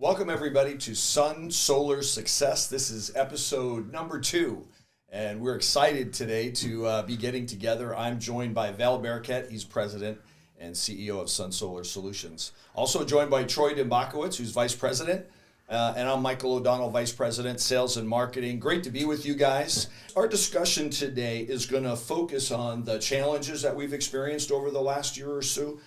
Welcome everybody to SunSolar Success. This is episode number 2, and we're excited today to be getting together. I'm joined by Val Barraquette. He's president and CEO of SunSolar Solutions. Also joined by Troy Dembakowitz, who's vice president, and I'm Michael O'Donnell, vice president, sales and marketing. Great to be with you guys. Our discussion today is going to focus on the challenges that we've experienced over the last year or two,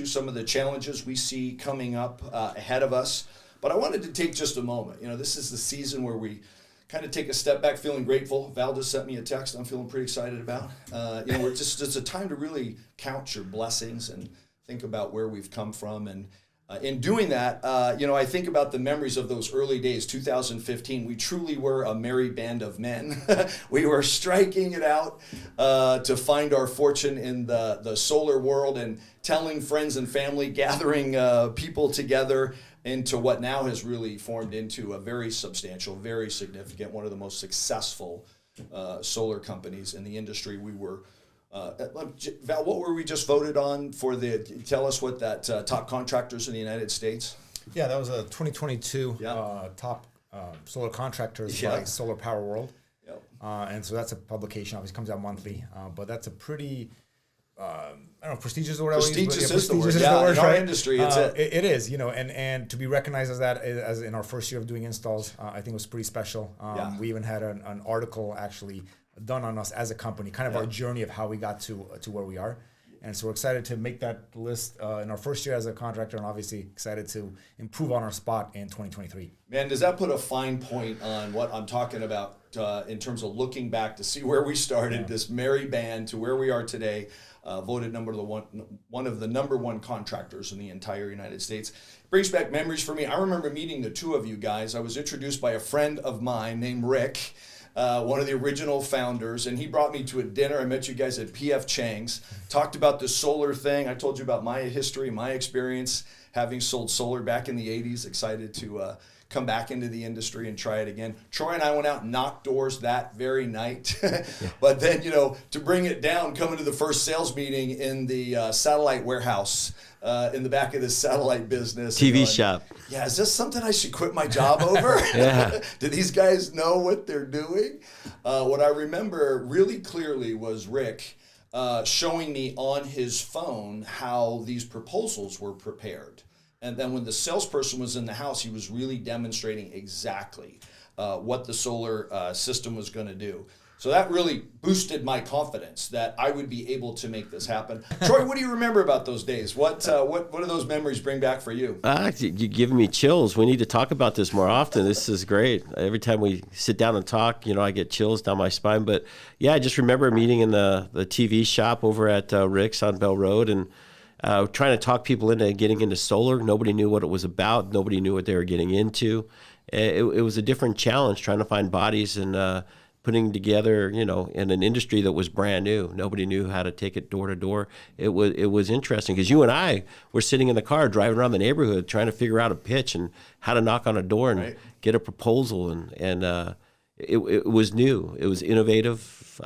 some of the challenges we see coming up ahead of us. But I wanted to take just a moment. This is the season where we kind of take a step back, feeling grateful. Val just sent me a text I'm feeling pretty excited about. It's a time to really count your blessings and think about where we've come from. And in doing that, I think about the memories of those early days, 2015. We truly were a merry band of men. We were striking it out to find our fortune in the solar world and telling friends and family, gathering people together into what now has really formed into a very substantial, very significant, one of the most successful solar companies in the industry. We were Val, what were we just voted on for tell us what that top contractors in the United States? Yeah, that was a 2022 top solar contractors by Solar Power World. Yep. And so that's a publication, obviously comes out monthly, but that's a pretty, I don't know, prestigious is the word I would use. Prestigious is the word, in our industry, it's it is, and to be recognized as that, as in our first year of doing installs, I think was pretty special. We even had an article actually done on us as a company, kind of our journey of how we got to where we are. And so we're excited to make that list in our first year as a contractor, and obviously excited to improve on our spot in 2023. Man, does that put a fine point on what I'm talking about in terms of looking back to see where we started, this merry band, to where we are today, voted one of the number one contractors in the entire United States. Brings back memories for me. I remember meeting the two of you guys. I was introduced by a friend of mine named Rick, one of the original founders, and he brought me to a dinner. I met you guys at P.F. Chang's, talked about the solar thing. I told you about my history, my experience, having sold solar back in the 80s, excited to come back into the industry and try it again. Troy and I went out and knocked doors that very night. But then, to bring it down, coming to the first sales meeting in the satellite warehouse, in the back of this satellite business. TV shop. Yeah, is this something I should quit my job over? Do these guys know what they're doing? What I remember really clearly was Rick showing me on his phone how these proposals were prepared. And then when the salesperson was in the house, he was really demonstrating exactly what the solar system was going to do. So that really boosted my confidence that I would be able to make this happen. Troy, what do you remember about those days? What do those memories bring back for you? You're giving me chills. We need to talk about this more often. This is great. Every time we sit down and talk, I get chills down my spine. But yeah, I just remember meeting in the TV shop over at Rick's on Bell Road and trying to talk people into getting into solar. Nobody knew what it was about. Nobody knew what they were getting into. It was a different challenge trying to find bodies and putting together, in an industry that was brand new. Nobody knew how to take it door to door. It was interesting because you and I were sitting in the car driving around the neighborhood trying to figure out a pitch and how to knock on a door and get a proposal. And it was new. It was innovative.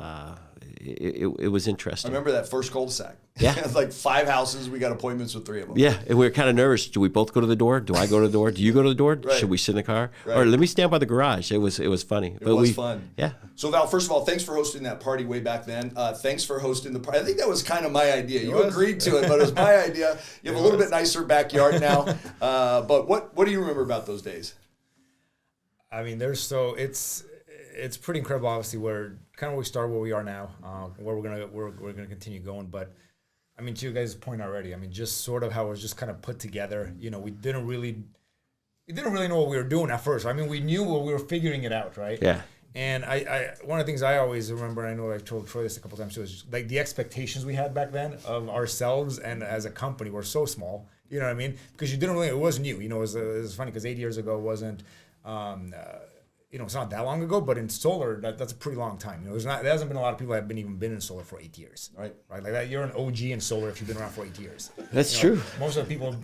It was interesting. I remember that first cul-de-sac. Yeah. It was like 5 houses. We got appointments with 3 of them. Yeah, and we were kind of nervous. Do we both go to the door? Do I go to the door? Do you go to the door? Right. Should we sit in the car? Right. Or let me stand by the garage. It was funny. It was fun. Yeah. So Val, first of all, thanks for hosting that party way back then. Thanks for hosting the party. I think that was kind of my idea. You agreed to it, but it was my idea. You have a little bit nicer backyard now. But what do you remember about those days? I mean, it's pretty incredible. Obviously, where we started, where we are now, where we're gonna continue going. But I mean, to you guys' point already, I mean, just sort of how it was just kind of put together. We didn't really know what we were doing at first. I mean, we knew what we were figuring it out, right? Yeah. And I one of the things I always remember, I know I've told Troy this a couple times too, is just like the expectations we had back then of ourselves and as a company were so small. You know what I mean? Because it wasn't new. It was funny because 8 years ago wasn't. It's not that long ago, but in solar, that's a pretty long time. There hasn't been a lot of people that have been in solar for 8 years. Right. Like that, you're an OG in solar if you've been around for 8 years. That's true. Most of the people,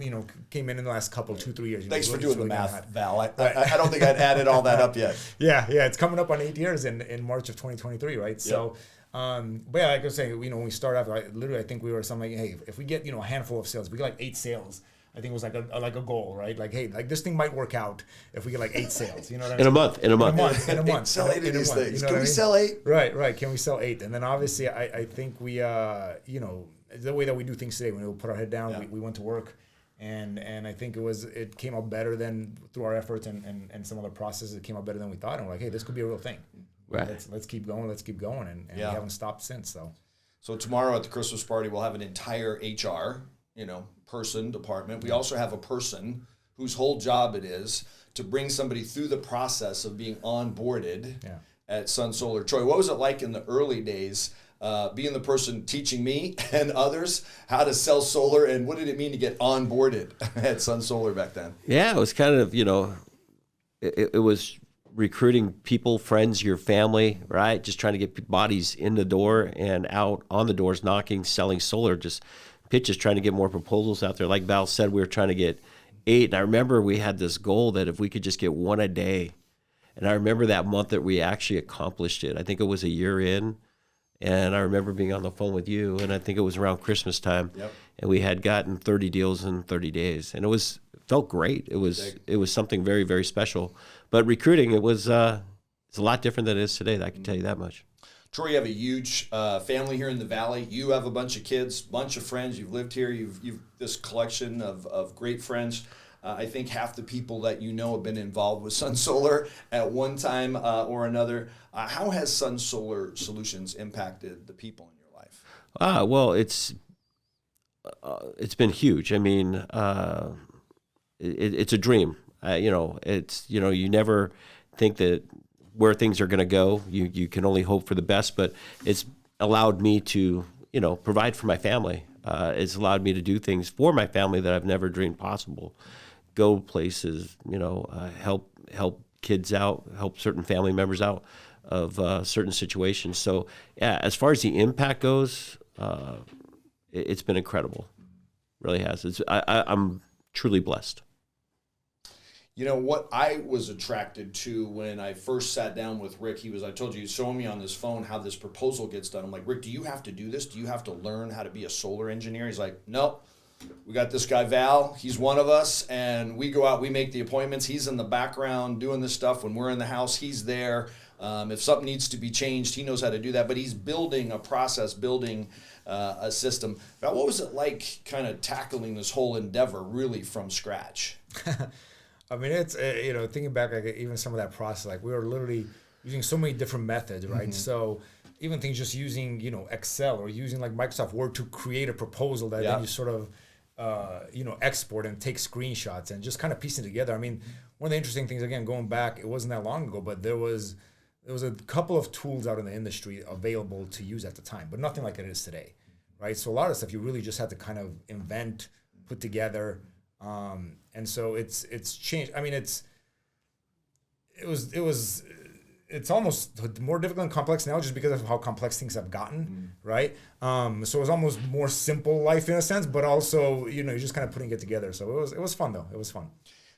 came in the last 2-3 years. Thanks for doing the math, Val. I don't think I'd added all that up yet. Yeah, it's coming up on 8 years in March of 2023, right? Yep. So, but yeah, like I was saying, when we start off, I think we were something like, hey, if we get, a handful of sales, if we get like 8 sales, I think it was like a goal, right? Like, hey, like this thing might work out if we get like 8 sales. You know what I mean? In a month. In a month. Sell 8 of these things. You know Can what I we mean? sell 8? Right. Can we sell 8? And then obviously, I think we, the way that we do things today, when we put our head down, we went to work, and I think it came out better than through our efforts and some other processes. It came out better than we thought, and we're like, hey, this could be a real thing. Right. Let's keep going, and we haven't stopped since. So tomorrow at the Christmas party, we'll have an entire HR, department. We also have a person whose whole job it is to bring somebody through the process of being onboarded at SunSolar. Troy, what was it like in the early days, being the person teaching me and others how to sell solar, and what did it mean to get onboarded at SunSolar back then? Yeah, it was kind of, it was recruiting people, friends, your family, right? Just trying to get bodies in the door and out on the doors, knocking, selling solar, just pitches, trying to get more proposals out there. Like Val said, we were trying to get 8. And I remember we had this goal that if we could just get 1 a day. And I remember that month that we actually accomplished it. I think it was a year in. And I remember being on the phone with you, and I think it was around Christmas time. Yep. And we had gotten 30 deals in 30 days. And it felt great. It was something very, very special. But recruiting, it's a lot different than it is today. I can tell you that much. Troy, you have a huge family here in the Valley. You have a bunch of kids, bunch of friends. You've lived here. You've this collection of great friends. I think half the people that you know have been involved with SunSolar at one time or another. How has SunSolar Solutions impacted the people in your life? Well, it's been huge. I mean, it's a dream. You never think that where things are going to go. You can only hope for the best, but it's allowed me to, provide for my family. It's allowed me to do things for my family that I've never dreamed possible. Go places, help kids out, help certain family members out of certain situations. So, yeah, as far as the impact goes, it's been incredible. Really has. I'm truly blessed. What I was attracted to when I first sat down with Rick, I told you, he's showing me on this phone how this proposal gets done. I'm like, Rick, do you have to do this? Do you have to learn how to be a solar engineer? He's like, nope. We got this guy, Val. He's one of us, and we go out, we make the appointments. He's in the background doing this stuff. When we're in the house, he's there. If something needs to be changed, he knows how to do that. But he's building a process, building a system. Val, what was it like kind of tackling this whole endeavor really from scratch? I mean, it's, thinking back, like even some of that process, like we were literally using so many different methods, right? Mm-hmm. So even things just using, Excel or using like Microsoft Word to create a proposal that then you sort of, export and take screenshots and just kind of piecing it together. I mean, one of the interesting things, again, going back, it wasn't that long ago, but there was a couple of tools out in the industry available to use at the time, but nothing like it is today, right? So a lot of stuff you really just had to kind of invent, put together. And so it's changed. I mean, it's almost more difficult and complex now just because of how complex things have gotten, right? So it's almost more simple life in a sense, but also, you're just kind of putting it together. So it was fun though. It was fun.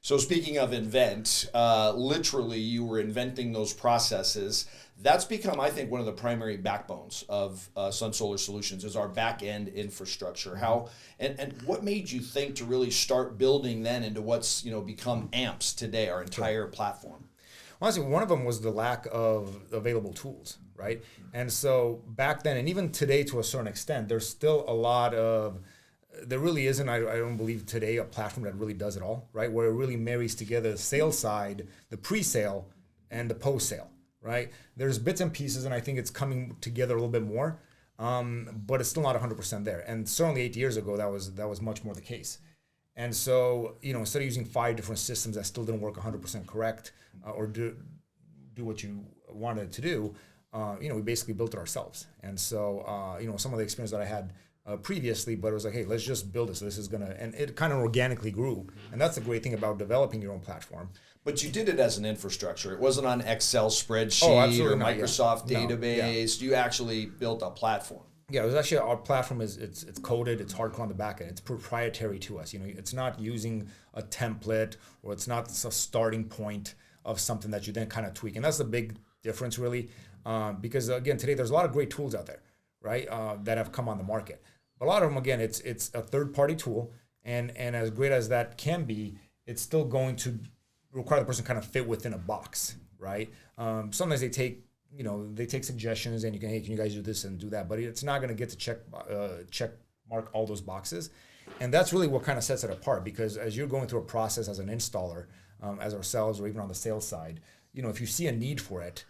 So speaking of invent, literally you were inventing those processes. That's become, I think, one of the primary backbones of SunSolar Solutions is our back-end infrastructure. How and what made you think to really start building then into what's become AMPS today, our entire platform? Honestly, one of them was the lack of available tools, right? And so back then, and even today to a certain extent, there's still a lot of, there really isn't, I don't believe today, a platform that really does it all, right? Where it really marries together the sales side, the pre-sale, and the post-sale, right? There's bits and pieces, and I think it's coming together a little bit more, but it's still not 100% there. And certainly 8 years ago, that was much more the case. And so, instead of using 5 different systems that still didn't work 100% correct or do what you wanted it to do, we basically built it ourselves. And so, some of the experience that I had previously, but it was like, hey, let's just build this. This is and it kind of organically grew. And that's the great thing about developing your own platform. But you did it as an infrastructure. It wasn't on Excel spreadsheet or Microsoft database. You actually built a platform. Yeah, it was actually, our platform it's coded, it's hardcore on the back end. It's proprietary to us. It's not using a template or it's not a starting point of something that you then kind of tweak. And that's the big difference really. Because again, today there's a lot of great tools out there, right? That have come on the market. But a lot of them, again, it's a third-party tool. And as great as that can be, it's still going to require the person kind of fit within a box, right? Sometimes they take suggestions and you can, hey, can you guys do this and do that? But it's not going to get to check mark all those boxes. And that's really what kind of sets it apart, because as you're going through a process as an installer, as ourselves, or even on the sales side, if you see a need for it,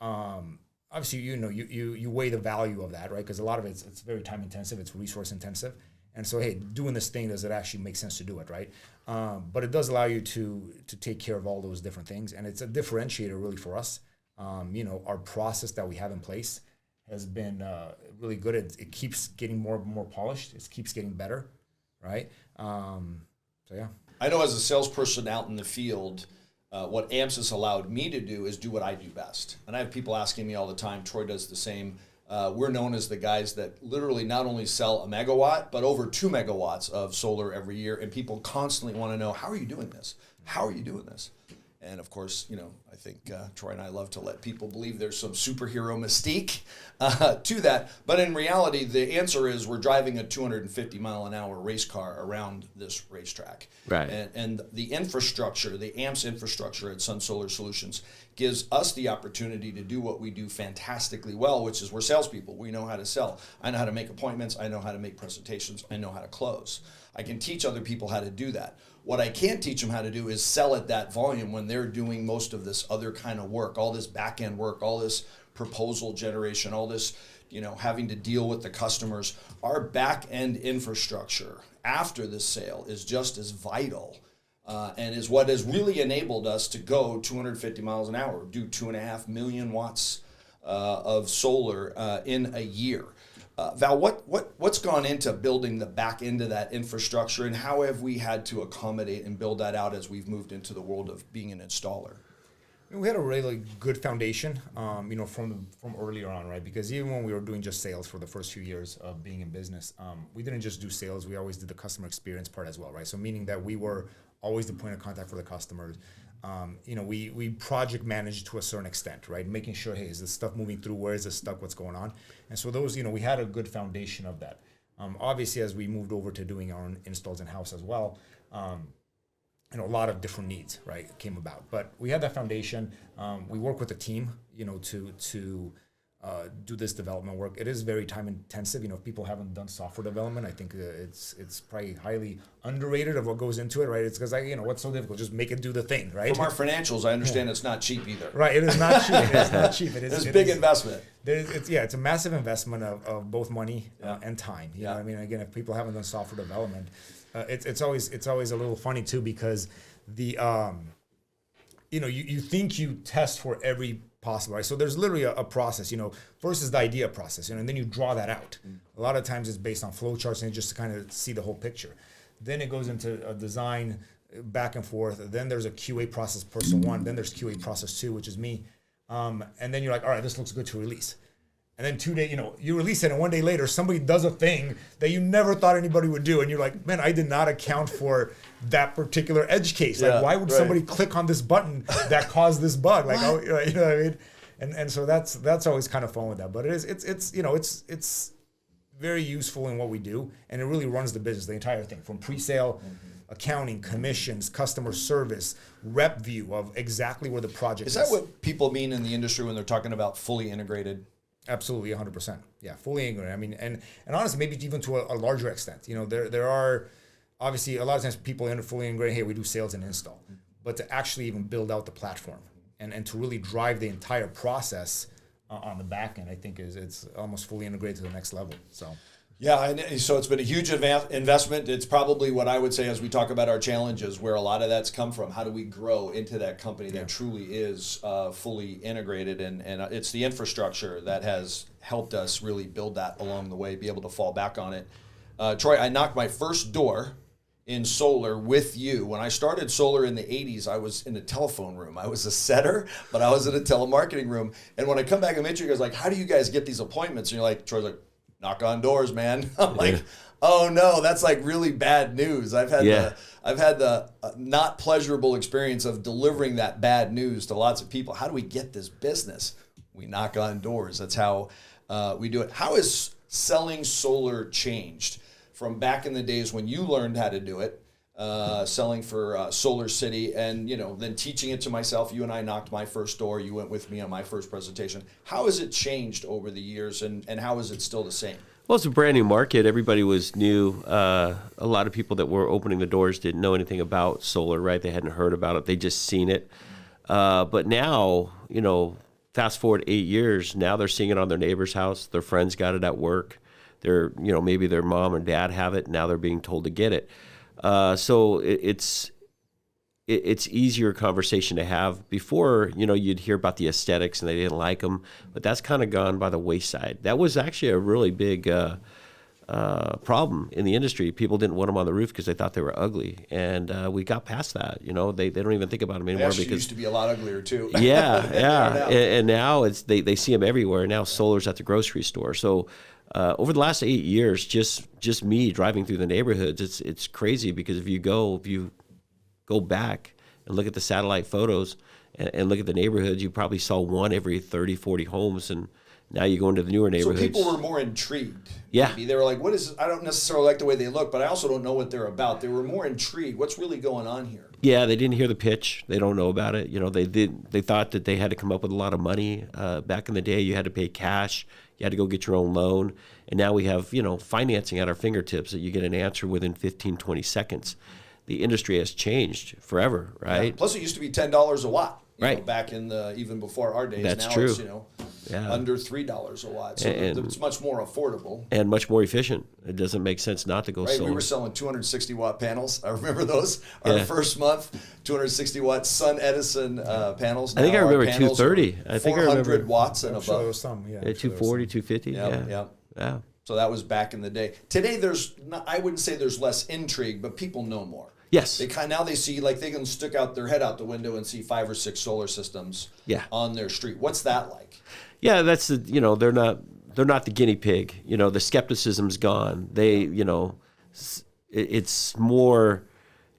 obviously, you weigh the value of that, right? Because a lot of it's very time intensive, it's resource intensive. And so, hey, doing this thing, does it actually make sense to do it, right? But it does allow you to take care of all those different things. And it's a differentiator really for us. Our process that we have in place has been really good. It keeps getting more and more polished. It keeps getting better, right? So, yeah. I know as a salesperson out in the field, what AMPS has allowed me to do is do what I do best. And I have people asking me all the time, Troy does the same. We're known as the guys that literally not only sell a megawatt, but over 2 megawatts of solar every year. And people constantly want to know, how are you doing this? How are you doing this? And of course, I think Troy and I love to let people believe there's some superhero mystique to that. But in reality, the answer is we're driving a 250 mile an hour race car around this racetrack. Right. And the infrastructure, the AMPS infrastructure at SunSolar Solutions gives us the opportunity to do what we do fantastically well, which is we're salespeople. We know how to sell. I know how to make appointments. I know how to make presentations. I know how to close. I can teach other people how to do that. What I can't teach them how to do is sell at that volume when they're doing most of this other kind of work, all this back-end work, all this proposal generation, all this, having to deal with the customers. Our back-end infrastructure after the sale is just as vital and is what has really enabled us to go 250 miles an hour, do 2.5 million watts of solar in a year. Val, what's gone into building the back end of that infrastructure, and how have we had to accommodate and build that out as we've moved into the world of being an installer? We had a really good foundation, from earlier on, right? Because even when we were doing just sales for the first few years of being in business, we didn't just do sales. We always did the customer experience part as well, right? So meaning that we were always the point of contact for the customers. We project managed to a certain extent, right? Making sure, hey, is this stuff moving through? Where is this stuck? What's going on? And so those, we had a good foundation of that. Obviously, as we moved over to doing our own installs in-house as well, a lot of different needs, right, came about. But we had that foundation. We work with a team, to do this development work. It is very time intensive. If people haven't done software development, I think it's probably highly underrated of what goes into it, right? It's because what's so difficult? Just make it do the thing, right? From our financials, I understand it's not cheap either. Right, it is not cheap. It is not cheap. It's a big investment. It's a massive investment of both money and time. You know what I mean? Again, if people haven't done software development, it's always a little funny too, because the you think you test for every possible, right? So there's literally a process, first is the idea process, and then you draw that out. A lot of times it's based on flow charts and just to kind of see the whole picture. Then it goes into a design back and forth. Then there's a QA process, person one. Then there's QA process two, which is me. And then you're like, all right, this looks good to release. And then 2 days, you release it, and 1 day later, somebody does a thing that you never thought anybody would do, and you're like, man, I did not account for that particular edge case. Like, why would somebody click on this button that caused this bug? Like, you know what I mean? And so that's always kind of fun with that. But it's very useful in what we do, and it really runs the business, the entire thing, from pre-sale, accounting, commissions, customer service, rep view of exactly where the project is. Is that what people mean in the industry when they're talking about fully integrated? Absolutely, 100%. Yeah, fully integrated. I mean, and honestly, maybe even to a larger extent. There are obviously a lot of times people fully integrated. Hey, we do sales and install, but to actually even build out the platform and to really drive the entire process on the back end, I think it's almost fully integrated to the next level. So. Yeah, and so it's been a huge investment. It's probably what I would say as we talk about our challenges, where a lot of that's come from. How do we grow into that company that truly is fully integrated? And it's the infrastructure that has helped us really build that along the way, be able to fall back on it. Troy, I knocked my first door in solar with you. When I started solar in the 80s, I was in a telephone room. I was a setter, but I was in a telemarketing room. And when I come back and meet you guys, like, how do you guys get these appointments? And you're like, Troy's like, knock on doors, man. I'm like, oh no, that's like really bad news. I've had the not pleasurable experience of delivering that bad news to lots of people. How do we get this business? We knock on doors. That's how we do it. How has selling solar changed? from back in the days when you learned how to do it, selling for Solar City, and then teaching it to myself. You and I knocked my first door. You went with me on my first presentation. How has it changed over the years, and how is it still the same? Well, it's a brand new market. Everybody was new. A lot of people that were opening the doors didn't know anything about solar, right? They hadn't heard about it. They just seen it. But now, fast forward 8 years, now they're seeing it on their neighbor's house. Their friends got it at work. Maybe their mom and dad have it. Now they're being told to get it. So it's easier conversation to have. Before, you'd hear about the aesthetics and they didn't like them, but that's kind of gone by the wayside. That was actually a really big problem in the industry. People didn't want them on the roof because they thought they were ugly, and we got past that. They don't even think about them anymore They because used to be a lot uglier too. Yeah. And now they see them everywhere. Now solar's at the grocery store. So over the last 8 years, just me driving through the neighborhoods, it's crazy, because if you go back and look at the satellite photos and look at the neighborhoods, you probably saw one every 30, 40 homes, and now you go into the newer neighborhoods. So people were more intrigued. Yeah. Maybe. They were like, what is this? I don't necessarily like the way they look, but I also don't know what they're about. They were more intrigued. What's really going on here? Yeah, they didn't hear the pitch. They don't know about it. They thought that they had to come up with a lot of money. Back in the day, you had to pay cash. You had to go get your own loan. And now we have, financing at our fingertips that you get an answer within 15, 20 seconds. The industry has changed forever, right? Yeah. Plus, it used to be $10 a watt. Right. Back in even before our days. That's now true. It's, under $3 a watt. So it's much more affordable. And much more efficient. It doesn't make sense not to go solar. We were selling 260 watt panels. I remember those. Our first month, 260 watt Sun Edison panels. I think I remember 230. I think I remember 400 watts and above. Sure, there was some, 240, 250. Yeah. So that was back in the day. Today, I wouldn't say there's less intrigue, but people know more. Yes. Now they see, like, they can stick out their head out the window and see 5 or 6 solar systems on their street. What's that like? Yeah, that's they're not the guinea pig. The skepticism's gone. It's more,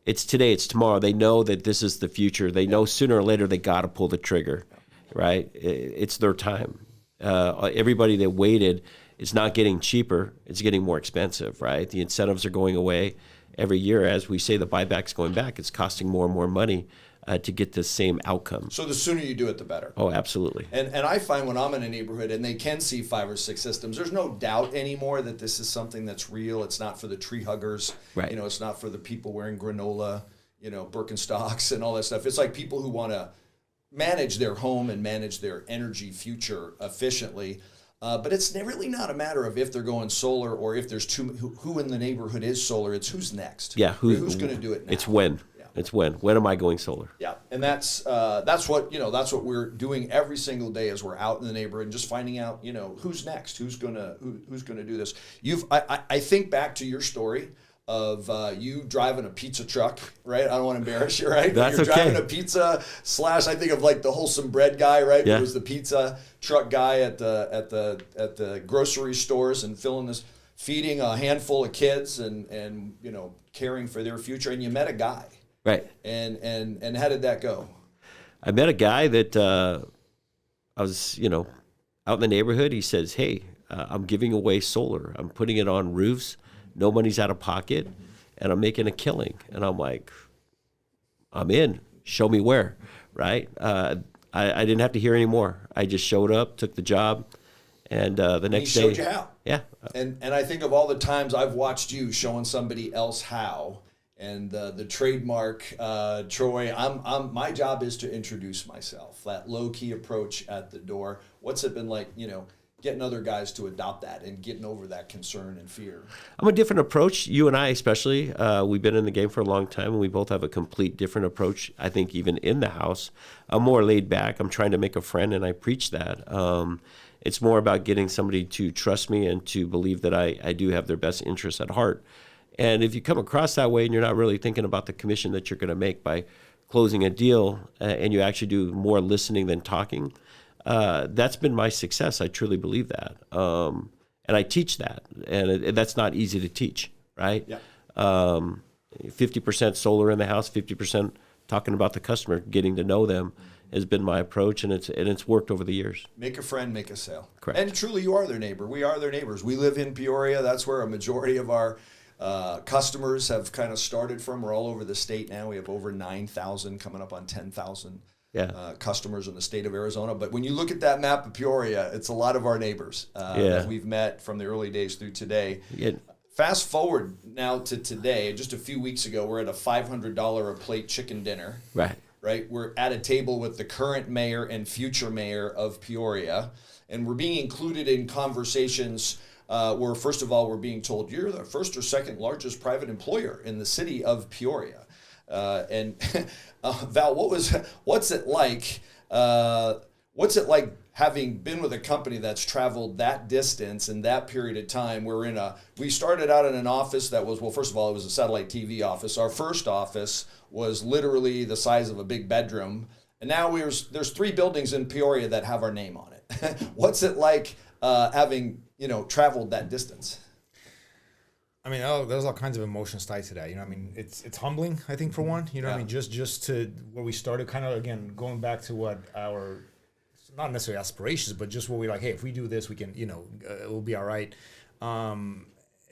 it's today, it's tomorrow. They know that this is the future. They know sooner or later they got to pull the trigger, right? It's their time. Everybody that waited, it's not getting cheaper. It's getting more expensive, right? The incentives are going away. Every year, as we say, the buyback's going back. It's costing more and more money to get the same outcome. So the sooner you do it, the better. Oh, absolutely. And I find when I'm in a neighborhood and they can see 5 or 6 systems, there's no doubt anymore that this is something that's real. It's not for the tree huggers. Right. It's not for the people wearing granola, Birkenstocks and all that stuff. It's like people who want to manage their home and manage their energy future efficiently. But it's really not a matter of if they're going solar or if there's who in the neighborhood is solar. It's who's next. Yeah, who's going to do it now. It's when. Yeah. It's when. When am I going solar? Yeah, and that's what we're doing every single day as we're out in the neighborhood and just finding out who's next, who's gonna do this. I think back to your story of you driving a pizza truck, right? I don't want to embarrass you, right? That's You're okay. driving a pizza / I think of like the wholesome bread guy, right? Yeah. Who was the pizza truck guy at the grocery stores and feeding a handful of kids and caring for their future. And you met a guy, right? And how did that go? I met a guy that I was out in the neighborhood. He says, "Hey, I'm giving away solar. I'm putting it on roofs. No money's out of pocket, and I'm making a killing." And I'm like, I'm in. Show me where, right? I didn't have to hear any more. I just showed up, took the job, and the next day. He showed you how. Yeah. And I think of all the times I've watched you showing somebody else how, and the trademark, Troy. My job is to introduce myself. That low key approach at the door. What's it been like? Getting other guys to adopt that and getting over that concern and fear. I'm a different approach. You and I especially, we've been in the game for a long time, and we both have a complete different approach. I think even in the house, I'm more laid back. I'm trying to make a friend, and I preach that. It's more about getting somebody to trust me and to believe that I do have their best interests at heart. And if you come across that way and you're not really thinking about the commission that you're going to make by closing a deal, and you actually do more listening than talking, that's been my success. I truly believe that. And I teach that. And that's not easy to teach, right? Yeah. 50% solar in the house, 50% talking about the customer, getting to know them has been my approach, and it's worked over the years. Make a friend, make a sale. Correct. And truly, you are their neighbor. We are their neighbors. We live in Peoria. That's where a majority of our Customers have kind of started from. We're all over the state now. We have over 9,000, coming up on 10,000 customers in the state of Arizona. But when you look at that map of Peoria, it's a lot of our neighbors that we've met from the early days through today. Yeah. Fast forward now to today. Just a few weeks ago, we're at a $500 a plate chicken dinner. Right. We're at a table with the current mayor and future mayor of Peoria, and we're being included in conversations where, first of all, we're being told you're the first or second largest private employer in the city of Peoria. And Val, what's it like? What's it like having been with a company that's traveled that distance in that period of time? We started out in an office that was, well, first of all, it was a satellite TV office. Our first office was literally the size of a big bedroom. And now there's 3 buildings in Peoria that have our name on it. What's it like having, traveled that distance? I mean, there's all kinds of emotions tied to that. I mean, it's humbling, I think, for one. I mean, just to where we started, kind of, again, going back to what our, not necessarily aspirations, but just what we like, hey, if we do this, we can, it will be all right.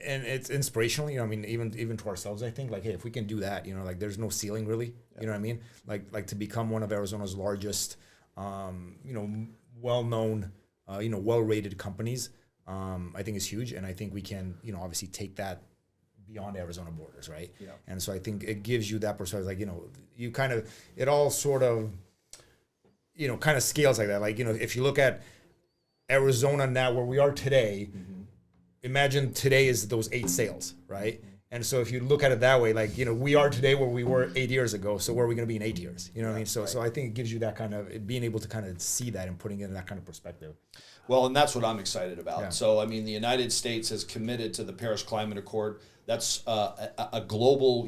And it's inspirational, I mean, even to ourselves, I think, like, hey, if we can do that, like, there's no ceiling really, you know what I mean? Like to become one of Arizona's largest, well-known, well-rated companies, I think is huge. And I think we can, obviously take that beyond Arizona borders, right? Yeah. And so I think it gives you that perspective, like, you kind of, it all sort of, kind of scales like that. Like, if you look at Arizona now, where we are today, imagine today is those 8 sales, right? And so if you look at it that way, like, we are today where we were 8 years ago. So where are we going to be in 8 years? You know what I mean? So I think it gives you that kind of, being able to kind of see that and putting it in that kind of perspective. Well, and that's what I'm excited about. Yeah. So, I mean, the United States has committed to the Paris Climate Accord. That's a global,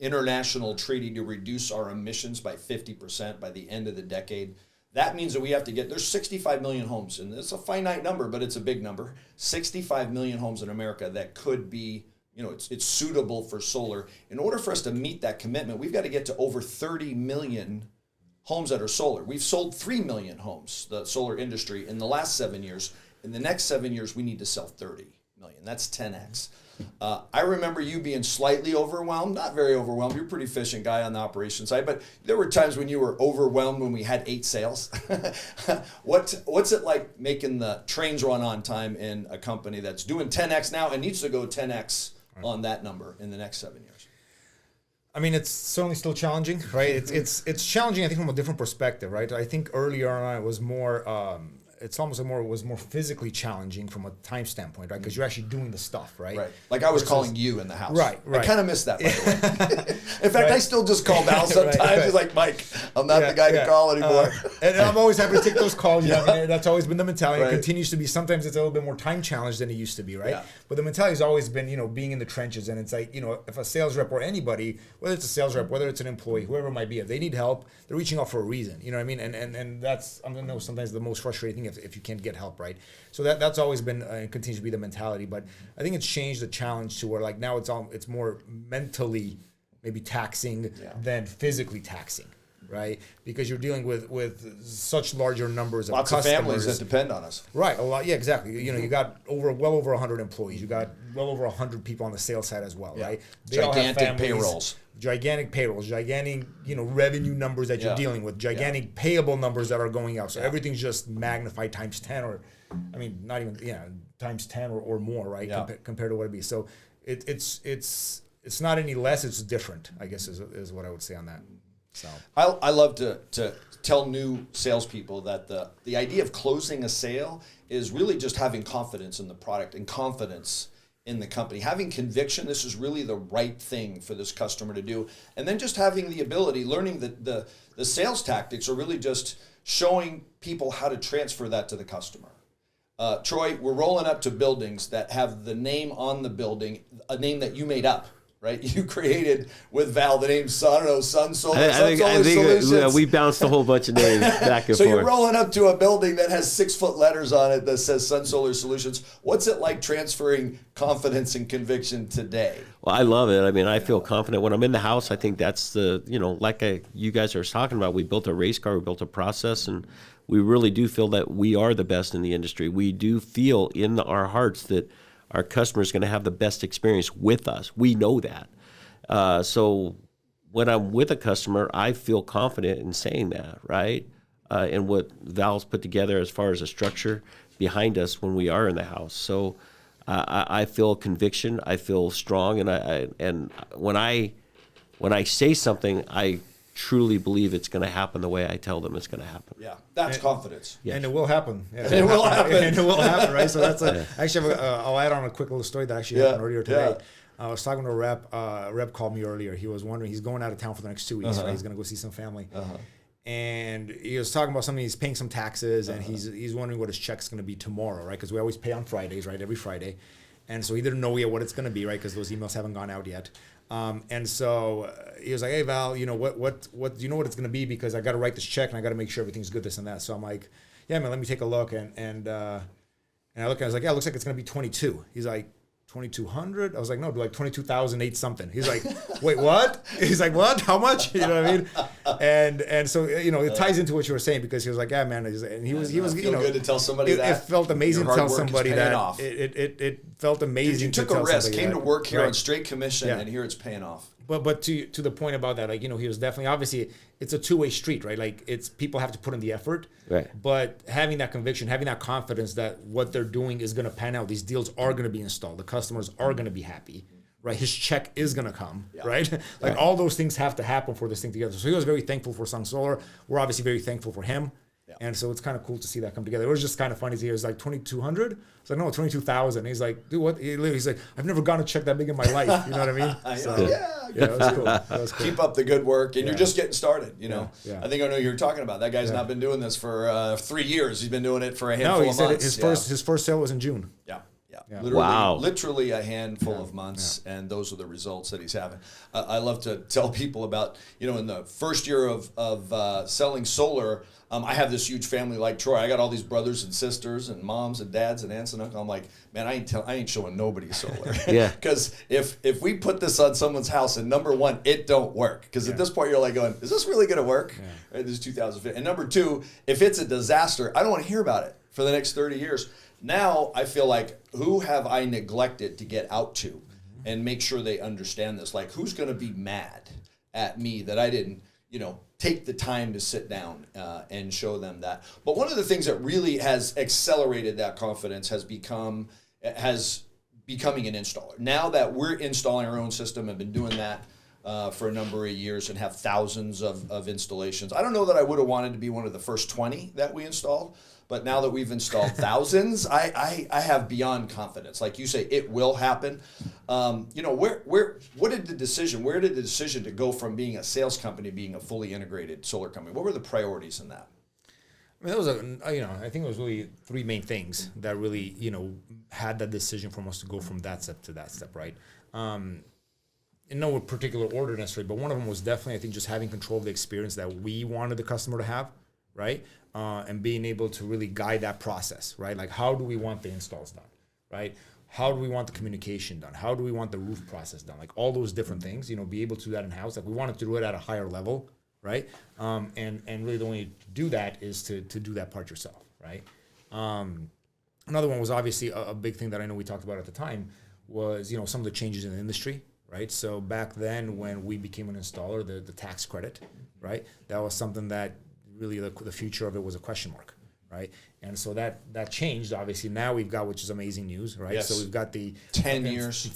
international treaty to reduce our emissions by 50% by the end of the decade. That means that we have to there's 65 million homes, and it's a finite number, but it's a big number. 65 million homes in America that could be, it's suitable for solar. In order for us to meet that commitment, we've got to get to over 30 million homes that are solar. We've sold 3 million homes, the solar industry, in the last 7 years. In the next 7 years, we need to sell 30 million. That's 10x. I remember you being slightly overwhelmed, not very overwhelmed. You're a pretty efficient guy on the operations side, but there were times when you were overwhelmed when we had 8 sales. What's it like making the trains run on time in a company that's doing 10x now and needs to go 10x on that number in the next 7 years? I mean, it's certainly still challenging, right? It's challenging, I think, from a different perspective, right? I think earlier on it was more, it's almost more physically challenging from a time standpoint, right? Because you're actually doing the stuff, right? Right. Like I was calling you in the house. Right. I kind of missed that, by the way. In fact, I still just call Val sometimes. Right. He's like, Mike, I'm not the guy to call anymore. And I'm always happy to take those calls. I mean, that's always been the mentality. It continues to be. Sometimes it's a little bit more time challenged than it used to be, right? Yeah. But the mentality has always been, being in the trenches. And it's like, if a sales rep or anybody, whether it's a sales rep, whether it's an employee, whoever it might be, if they need help, they're reaching out for a reason. You know what I mean? And that's, I know, sometimes the most frustrating thing if you can't get help, right? So that's always been and continues to be the mentality. But I think it's changed the challenge to where, like, now it's more mentally maybe taxing than physically taxing, right? Because you're dealing with such larger numbers of lots customers. of families that depend on us. Right, a lot. Yeah, exactly. You got well over 100 employees. You got well over 100 people on the sales side as well, right? They gigantic payrolls. Gigantic revenue numbers that you're dealing with, gigantic payable numbers that are going out. So everything's just magnified times 10, or, I mean, not even times 10 or more, right? Compared to what it'd be. So it's not any less. It's different, I guess, is what I would say on that. So I love to tell new salespeople that the idea of closing a sale is really just having confidence in the product and confidence in the company, having conviction this is really the right thing for this customer to do, and then just having the ability, learning that the sales tactics are really just showing people how to transfer that to the customer. Troy, we're rolling up to buildings that have the name on the building, a name that you made up. Right, you created with Val the name SunSolar. I think we bounced a whole bunch of names back and so forth. So you're rolling up to a building that has 6-foot letters on it that says SunSolar Solutions. What's it like transferring confidence and conviction today? Well, I love it. I mean, I feel confident when I'm in the house. I think that's you guys are talking about. We built a race car, we built a process, and we really do feel that we are the best in the industry. We do feel in our hearts that our customer is going to have the best experience with us. We know that. So when I'm with a customer, I feel confident in saying that, right? And what Val's put together as far as a structure behind us when we are in the house. So I feel conviction. I feel strong, and when I say something, I truly believe it's going to happen the way I tell them it's going to happen. Yeah, that's confidence. Yeah. And it will happen. Yeah. It will happen. And it will happen, right? So that's actually, I'll add on a quick little story that actually happened earlier today. Yeah. I was talking to a rep. Rep called me earlier. He was wondering, he's going out of town for the next 2 weeks, right? He's going to go see some family. And he was talking about something, he's paying some taxes, and he's wondering what his check's going to be tomorrow, right? Because we always pay on Fridays, right? Every Friday. And so he didn't know yet what it's going to be, right? Because those emails haven't gone out yet. And so he was like, "Hey Val, you know what do you know what it's going to be? Because I got to write this check and I got to make sure everything's good, this and that." So I'm like, "Yeah, man, let me take a look." And I look and I was like, "Yeah, it looks like it's going to be 22." He's like, 2,200? I was like, no, like 22,008 something. He's like, wait, what? He's like, what? How much? You know what I mean? And so, you know, it ties into what you were saying, because he was like, yeah, man. And he was, you know, good to tell somebody that. It felt amazing to tell somebody that. Off. It felt amazing. Dude, you took a risk, came to work here on straight commission, and here it's paying off. But to the point about that, like, you know, he was definitely, obviously it's a two-way street, right? Like, it's people have to put in the effort, right? But having that conviction, having that confidence that what they're doing is going to pan out. These deals are going to be installed. The customers are going to be happy, right? His check is going to come, right? Like all those things have to happen for this thing together. So he was very thankful for SunSolar. We're obviously very thankful for him. And so it's kind of cool to see that come together. It was just kind of funny. He was like, 2,200? I was like, no, 22,000. He's like, dude, what? He's like, I've never gotten a check that big in my life. You know what I mean? So, yeah, it was cool. That was cool. Keep up the good work, and you're just getting started. You know, I think I know you're talking about. That guy's not been doing this for 3 years. He's been doing it for a handful of months. His first sale was in June. Yeah. Wow. Literally a handful of months, and those are the results that he's having. I love to tell people about, you know, in the first year of selling solar, I have this huge family like Troy. I got all these brothers and sisters and moms and dads and aunts and uncles. I'm like, man, I ain't showing nobody solar. Because if we put this on someone's house, and number one, it don't work. Because at this point, you're like going, is this really going to work? Right, this is 2015. And number two, if it's a disaster, I don't want to hear about it for the next 30 years. Now I feel like, who have I neglected to get out to and make sure they understand this? Like, who's going to be mad at me that I didn't, you know, take the time to sit down and show them that? But one of the things that really has accelerated that confidence has becoming an installer. Now that we're installing our own system and been doing that for a number of years and have thousands of installations. I don't know that I would have wanted to be one of the first 20 that we installed. But now that we've installed thousands, I have beyond confidence. Like you say, it will happen. You know, where did the decision to go from being a sales company to being a fully integrated solar company? What were the priorities in that? I mean, I think it was really three main things that really, you know, had that decision from us to go from that step to that step, right? In no particular order necessarily, but one of them was definitely, I think, just having control of the experience that we wanted the customer to have, right? And being able to really guide that process, right? Like, how do we want the installs done, right? How do we want the communication done? How do we want the roof process done? Like, all those different things, you know, be able to do that in-house. Like, we wanted to do it at a higher level, right? And really the only way to do that is to do that part yourself, right? Another one was obviously a big thing that I know we talked about at the time was, you know, some of the changes in the industry, right? So back then when we became an installer, the tax credit, right? That was something that really the future of it was a question mark, right? And so that changed, obviously. Now we've got, which is amazing news, right? Yes. So we've got the 10 years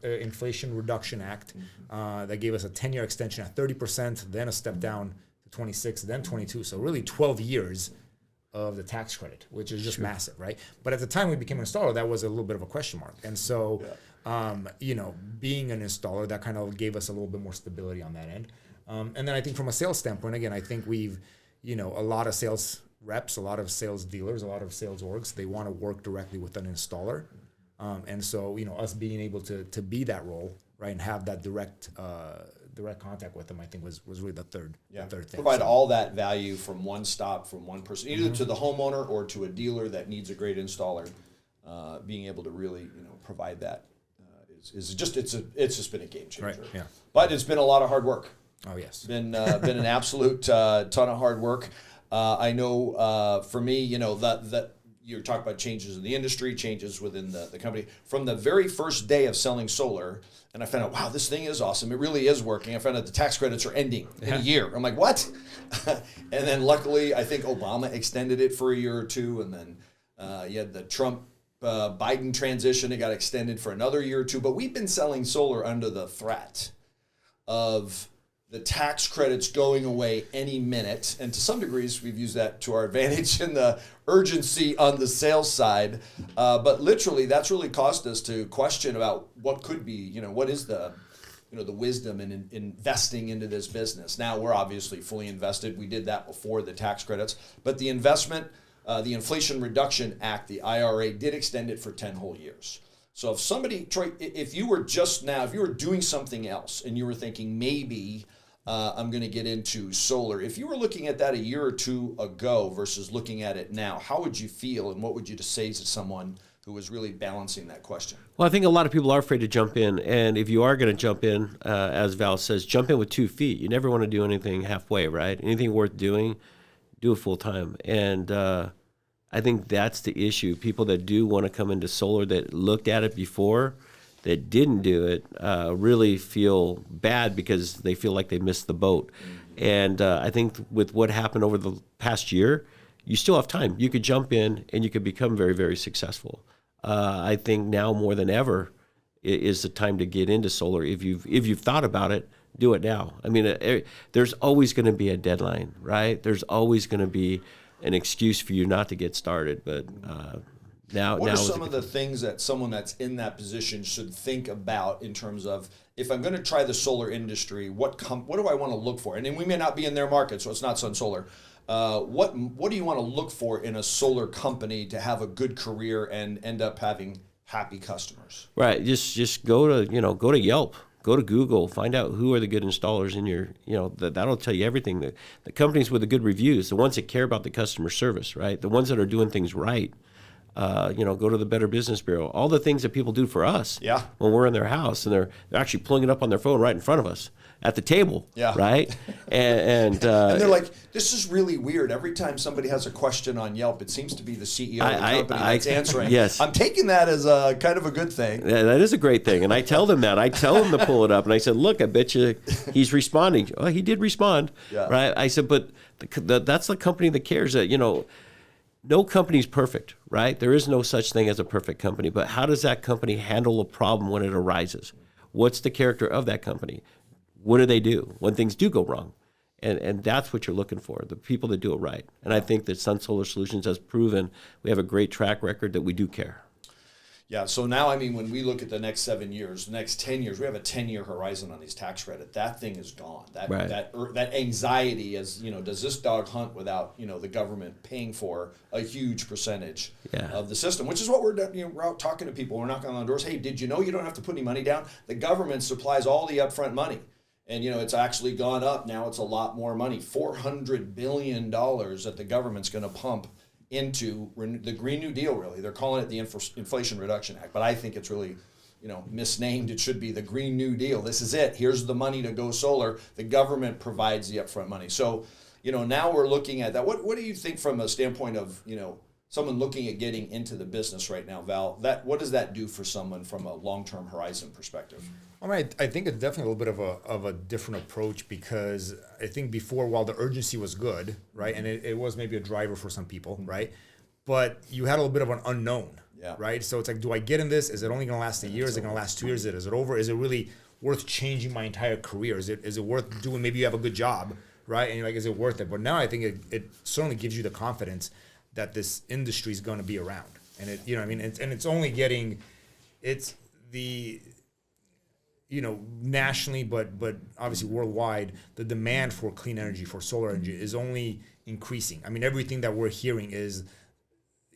Inflation Reduction Act that gave us a 10-year extension at 30%, then a step down to 26, then 22. So really 12 years of the tax credit, which is just massive, right? But at the time we became an installer, that was a little bit of a question mark. And so, you know, being an installer, that kind of gave us a little bit more stability on that end. And then I think from a sales standpoint, again, I think we've, you know, a lot of sales reps, a lot of sales dealers, a lot of sales orgs, they want to work directly with an installer. And so, you know, us being able to be that role, right, and have that direct contact with them, I think was really the third thing. Provide all that value from one stop, from one person, either to the homeowner or to a dealer that needs a great installer. Being able to really, you know, provide that is just it's just been a game changer. Right. Yeah. But it's been a lot of hard work. Oh yes. Been an absolute ton of hard work. I know for me, you know, that you're talking about changes in the industry, changes within the company. From the very first day of selling solar, and I found out, wow, this thing is awesome. It really is working. I found out the tax credits are ending in a year. I'm like, what? And then luckily, I think Obama extended it for a year or two, and then you had the Trump Biden transition. It got extended for another year or two. But we've been selling solar under the threat of the tax credits going away any minute. And to some degrees, we've used that to our advantage in the urgency on the sales side. But literally, that's really caused us to question about what could be, what is the wisdom in investing into this business. Now, we're obviously fully invested. We did that before the tax credits. But the investment, the Inflation Reduction Act, the IRA, did extend it for 10 whole years. So if somebody, Troy, if you were doing something else and you were thinking maybe I'm going to get into solar, if you were looking at that a year or two ago versus looking at it now, how would you feel and what would you say to someone who was really balancing that question? Well, I think a lot of people are afraid to jump in. And if you are going to jump in, as Val says, jump in with 2 feet. You never want to do anything halfway, right? Anything worth doing, do it full time. And I think that's the issue. People that do want to come into solar that looked at it before, that didn't do it, really feel bad because they feel like they missed the boat. And I think with what happened over the past year, you still have time. You could jump in and you could become very, very successful. I think now more than ever is the time to get into solar. If you've thought about it, do it now. I mean, there's always going to be a deadline, right? There's always going to be an excuse for you not to get started. But what are some of the things that someone that's in that position should think about in terms of, if I'm going to try the solar industry, what do I want to look for? And then we may not be in their market, so it's not SunSolar. What do you want to look for in a solar company to have a good career and end up having happy customers? Right. Just go to Yelp, go to Google, find out who are the good installers in your, that'll tell you everything. The companies with the good reviews, the ones that care about the customer service, right? The ones that are doing things right. Go to the Better Business Bureau. All the things that people do for us when we're in their house, and they're actually pulling it up on their phone right in front of us at the table, right? And they're like, this is really weird. Every time somebody has a question on Yelp, it seems to be the CEO of the company that's answering. Yes. I'm taking that as a kind of a good thing. Yeah, that is a great thing. And I tell them that. I tell them to pull it up. And I said, look, I bet you he's responding. Oh, he did respond, right? I said, but that's the company that cares that, no company's perfect, right? There is no such thing as a perfect company, but how does that company handle a problem when it arises? What's the character of that company? What do they do when things do go wrong? And that's what you're looking for, the people that do it right. And I think that SunSolar Solutions has proven we have a great track record that we do care. Yeah, so now, when we look at the next 7 years, the next 10 years, we have a 10-year horizon on these tax credit. That thing is gone. That anxiety is, does this dog hunt without, the government paying for a huge percentage of the system, which is what we're out talking to people. We're knocking on doors. Hey, did you know you don't have to put any money down? The government supplies all the upfront money. And, it's actually gone up. Now it's a lot more money, $400 billion that the government's going to pump into the Green New Deal, really. They're calling it the Inflation Reduction Act, but I think it's really, misnamed. It should be the Green New Deal. This is it. Here's the money to go solar. The government provides the upfront money. So, now we're looking at that. What do you think from a standpoint of, someone looking at getting into the business right now, Val? What does that do for someone from a long-term horizon perspective? I think it's definitely a little bit of a different approach, because I think before, while the urgency was good, right, and it was maybe a driver for some people, right, but you had a little bit of an unknown, right? So it's like, do I get in this? Is it only going to last a year? Is it going to last 2 years? Is it over? Is it really worth changing my entire career? Is it worth doing? Maybe you have a good job, right, and you're like, is it worth it? But now I think it certainly gives you the confidence that this industry is going to be around, and it's only getting, it's the, nationally, but obviously worldwide, the demand for clean energy, for solar energy, is only increasing. Everything that we're hearing is,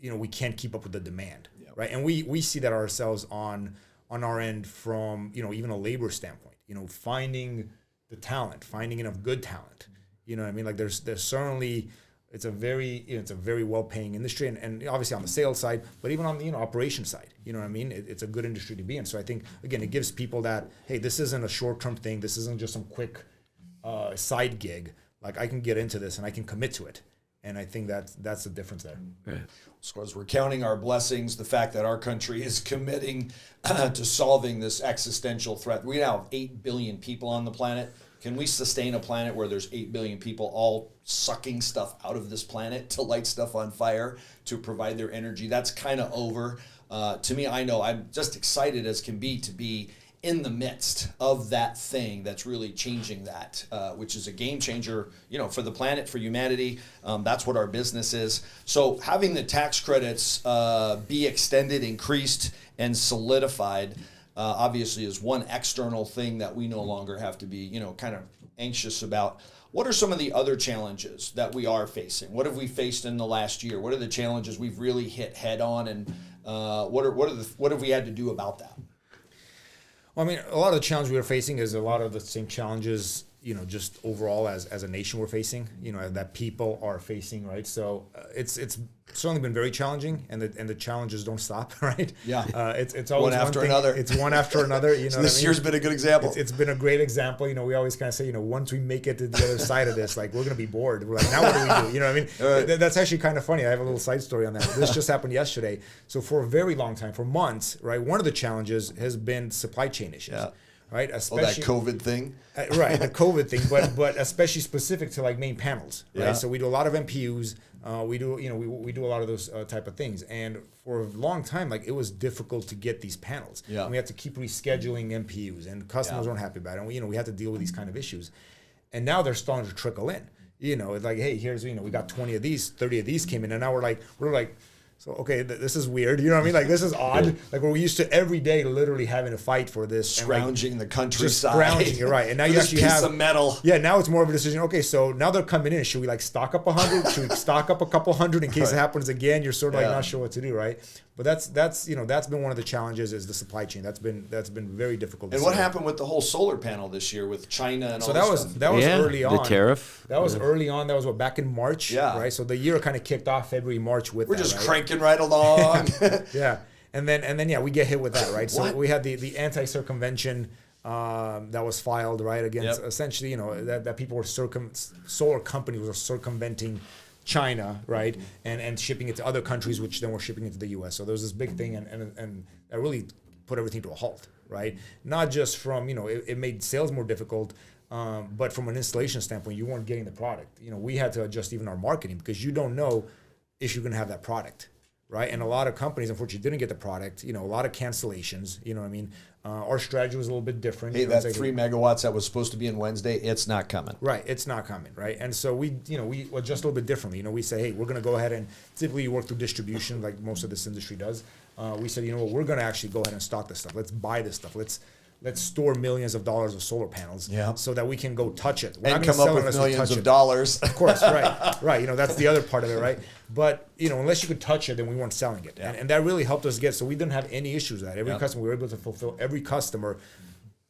we can't keep up with the demand, right? And we see that ourselves on our end from, even a labor standpoint, finding the talent, finding enough good talent. Like there's certainly, it's a very well-paying industry, and obviously on the sales side, but even on the operation side, it's a good industry to be in. So I think, again, it gives people that, hey, this isn't a short-term thing. This isn't just some quick side gig. Like, I can get into this and I can commit to it, And I think that's the difference there. Right. So as we're counting our blessings, the fact that our country is committing to solving this existential threat. We now have 8 billion people on the planet. Can we sustain a planet where there's 8 billion people all sucking stuff out of this planet to light stuff on fire to provide their energy? That's kind of over. To me, I know I'm just excited as can be to be in the midst of that thing that's really changing that, which is a game changer, for the planet, for humanity. That's what our business is. So having the tax credits be extended, increased, and solidified, obviously is one external thing that we no longer have to be, kind of anxious about. What are some of the other challenges that we are facing? What have we faced in the last year? What are the challenges we've really hit head on, and what have we had to do about that? Well, I mean, a lot of the challenge we are facing is a lot of the same challenges, just overall as a nation we're facing, that people are facing, right? So it's certainly been very challenging, and the challenges don't stop, right? Yeah. It's always one after thing. another. It's one after another. So this year's been a good example. It's been a great example. We always kind of say, once we make it to the other side of this, like, we're going to be bored. We're like, now what do we do? You know what I mean? Right. That's actually kind of funny. I have a little side story on that. This just happened yesterday. So for a very long time, for months, right, one of the challenges has been supply chain issues. Yeah. Right, especially that COVID thing, right? The COVID thing, but especially specific to like main panels, right? Yeah. So we do a lot of MPUs. We do, we do a lot of those type of things. And for a long time, like, it was difficult to get these panels. Yeah. And we had to keep rescheduling MPUs, and customers weren't happy about it. And we had to deal with these kind of issues. And now they're starting to trickle in. It's like, hey, here's, we got 20 of these, 30 of these came in, and now we're like. So, okay, this is weird. You know what I mean? Like, this is odd. Like, we're used to every day literally having to fight for this. Scrounging the countryside. Scrounging, you're right. And now you actually piece have of metal. Yeah, now it's more of a decision. Okay, so now they're coming in. Should we stock up 100? Should we stock up a couple hundred in case it happens again? You're sort of not sure what to do, right? But that's been one of the challenges, is the supply chain. That's been very difficult. And what happened with the whole solar panel this year with China and all that stuff? That was early on. The tariff. That was early on. That was back in March. Yeah. Right. So the year kind of kicked off February, March with. We're just cranking right along. Yeah. And then we get hit with that, right? So we had the anti-circumvention that was filed, right, against essentially, that people were solar companies were circumventing China, right, and shipping it to other countries, which then were shipping it to the U.S. So there was this big thing, and that really put everything to a halt, right? Not just from, it made sales more difficult, but from an installation standpoint, you weren't getting the product. We had to adjust even our marketing, because you don't know if you're going to have that product. Right, and a lot of companies, unfortunately, didn't get the product. A lot of cancellations. You know what I mean? Our strategy was a little bit different. Hey, that 3 megawatts that was supposed to be in Wednesday, it's not coming. Right, it's not coming. Right, and so we adjust a little bit differently. We say, hey, we're going to go ahead and typically you work through distribution, like most of this industry does. We said, we're going to actually go ahead and stock this stuff. Let's buy this stuff. Let's store millions of dollars of solar panels, so that we can go touch it. And come up with millions of dollars. Of course, right. That's the other part of it, right? But unless you could touch it, then we weren't selling it, and that really helped us get. So we didn't have any issues with that. Every customer, we were able to fulfill every customer.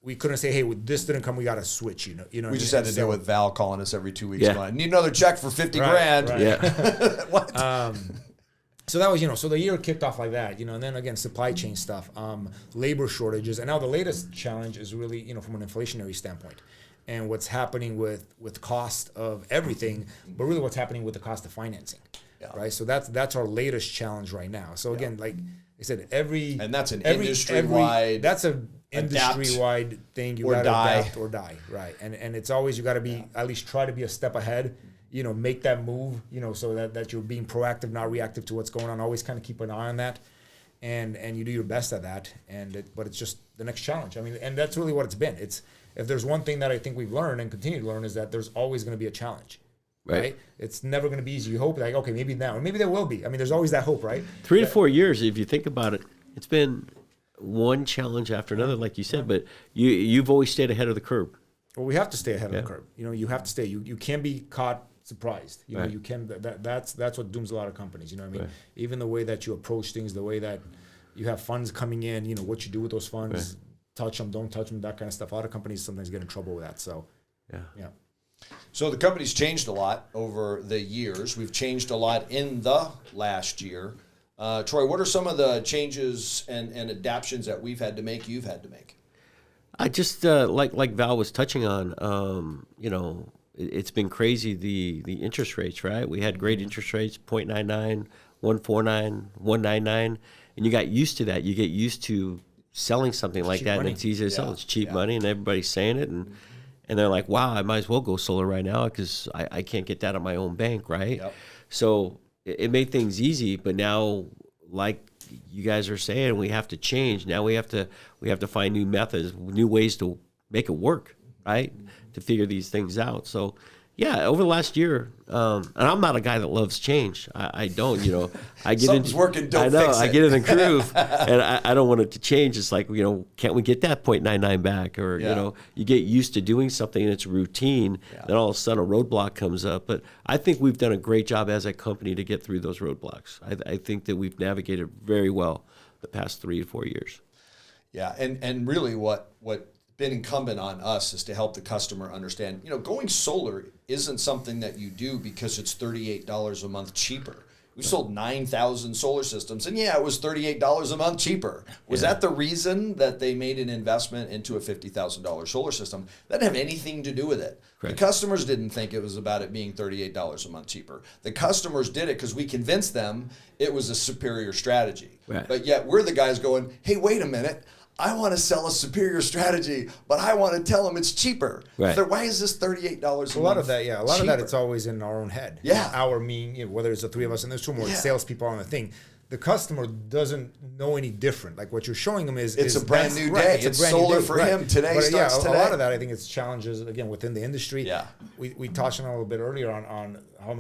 We couldn't say, hey, this didn't come, we got to switch. We just had to deal with Val calling us every 2 weeks. Going, need another check for 50 grand. Right. Yeah. What? So that was, so the year kicked off like that, and then again, supply chain stuff, labor shortages. And now the latest challenge is really, from an inflationary standpoint, and what's happening with cost of everything, but really what's happening with the cost of financing, right? So that's our latest challenge right now. So again, like I said, and that's an industry-wide. That's an industry-wide thing. You got to adapt or die, right? And it's always, you got to be, at least try to be a step ahead. Make that move, so that you're being proactive, not reactive to what's going on. Always kind of keep an eye on that, and you do your best at that. But it's just the next challenge. I mean, and that's really what it's been. It's, if there's one thing that I think we've learned and continue to learn, is that there's always going to be a challenge. Right? It's never going to be easy. You hope, like, okay, maybe now, and maybe there will be. I mean, there's always that hope, right? 3 to 4 years, if you think about it, it's been one challenge after another, like you said. But you've always stayed ahead of the curve. Well, we have to stay ahead of the curve. You have to stay. You can't be caught surprised. You can. That's what dooms a lot of companies. Right. Even the way that you approach things, the way that you have funds coming in, what you do with those funds, touch them, don't touch them, that kind of stuff. A lot of companies sometimes get in trouble with that. So, yeah. So the company's changed a lot over the years. We've changed a lot in the last year. Troy, what are some of the changes and adaptations that you've had to make? I just like Val was touching on, it's been crazy, the interest rates, right? We had great interest rates, 0.99, 149, 199, and you got used to that. You get used to selling something like that, money. and it's easy to sell. Yeah, It's cheap yeah. money, and everybody's saying it, and they're like, wow, I might as well go solar right now because I can't get that at my own bank, right? Yep. So it made things easy, but now, like you guys are saying, we have to change. Now we have to find new methods, new ways to make it work, right? To figure these things out. So yeah, over the last year, and I'm not a guy that loves change. I don't, I get Something's into working, don't I know, fix I it. get in the groove, and I don't want it to change. It's like, can't we get that 0.99 back? Or, Yeah. you get used to doing something and it's routine, then all of a sudden a roadblock comes up. But I think we've done a great job as a company to get through those roadblocks. I think that we've navigated very well the past 3 to 4 years. Yeah, and really what been incumbent on us is to help the customer understand, going solar isn't something that you do because it's $38 a month cheaper. We sold 9,000 solar systems, and it was $38 a month cheaper. Was that the reason that they made an investment into a $50,000 solar system? That didn't have anything to do with it. Correct. The customers didn't think it was about it being $38 a month cheaper. The customers did it because we convinced them it was a superior strategy. Right. But yet we're the guys going, hey, wait a minute. I want to sell a superior strategy, but I want to tell them it's cheaper. Right. So why is this $38 a month? A lot of that, a lot of that, cheaper? it's always in our own head. Yeah. Our mean, whether it's the three of us, and there's two more Yeah. salespeople on the thing. The customer doesn't know any different. Like what you're showing them is It's a brand new right, day. a It's brand new solar day, for right. him. Today But starts a today. lot of that, I think, it's challenges again within the industry. Yeah. We touched on it a little bit earlier on how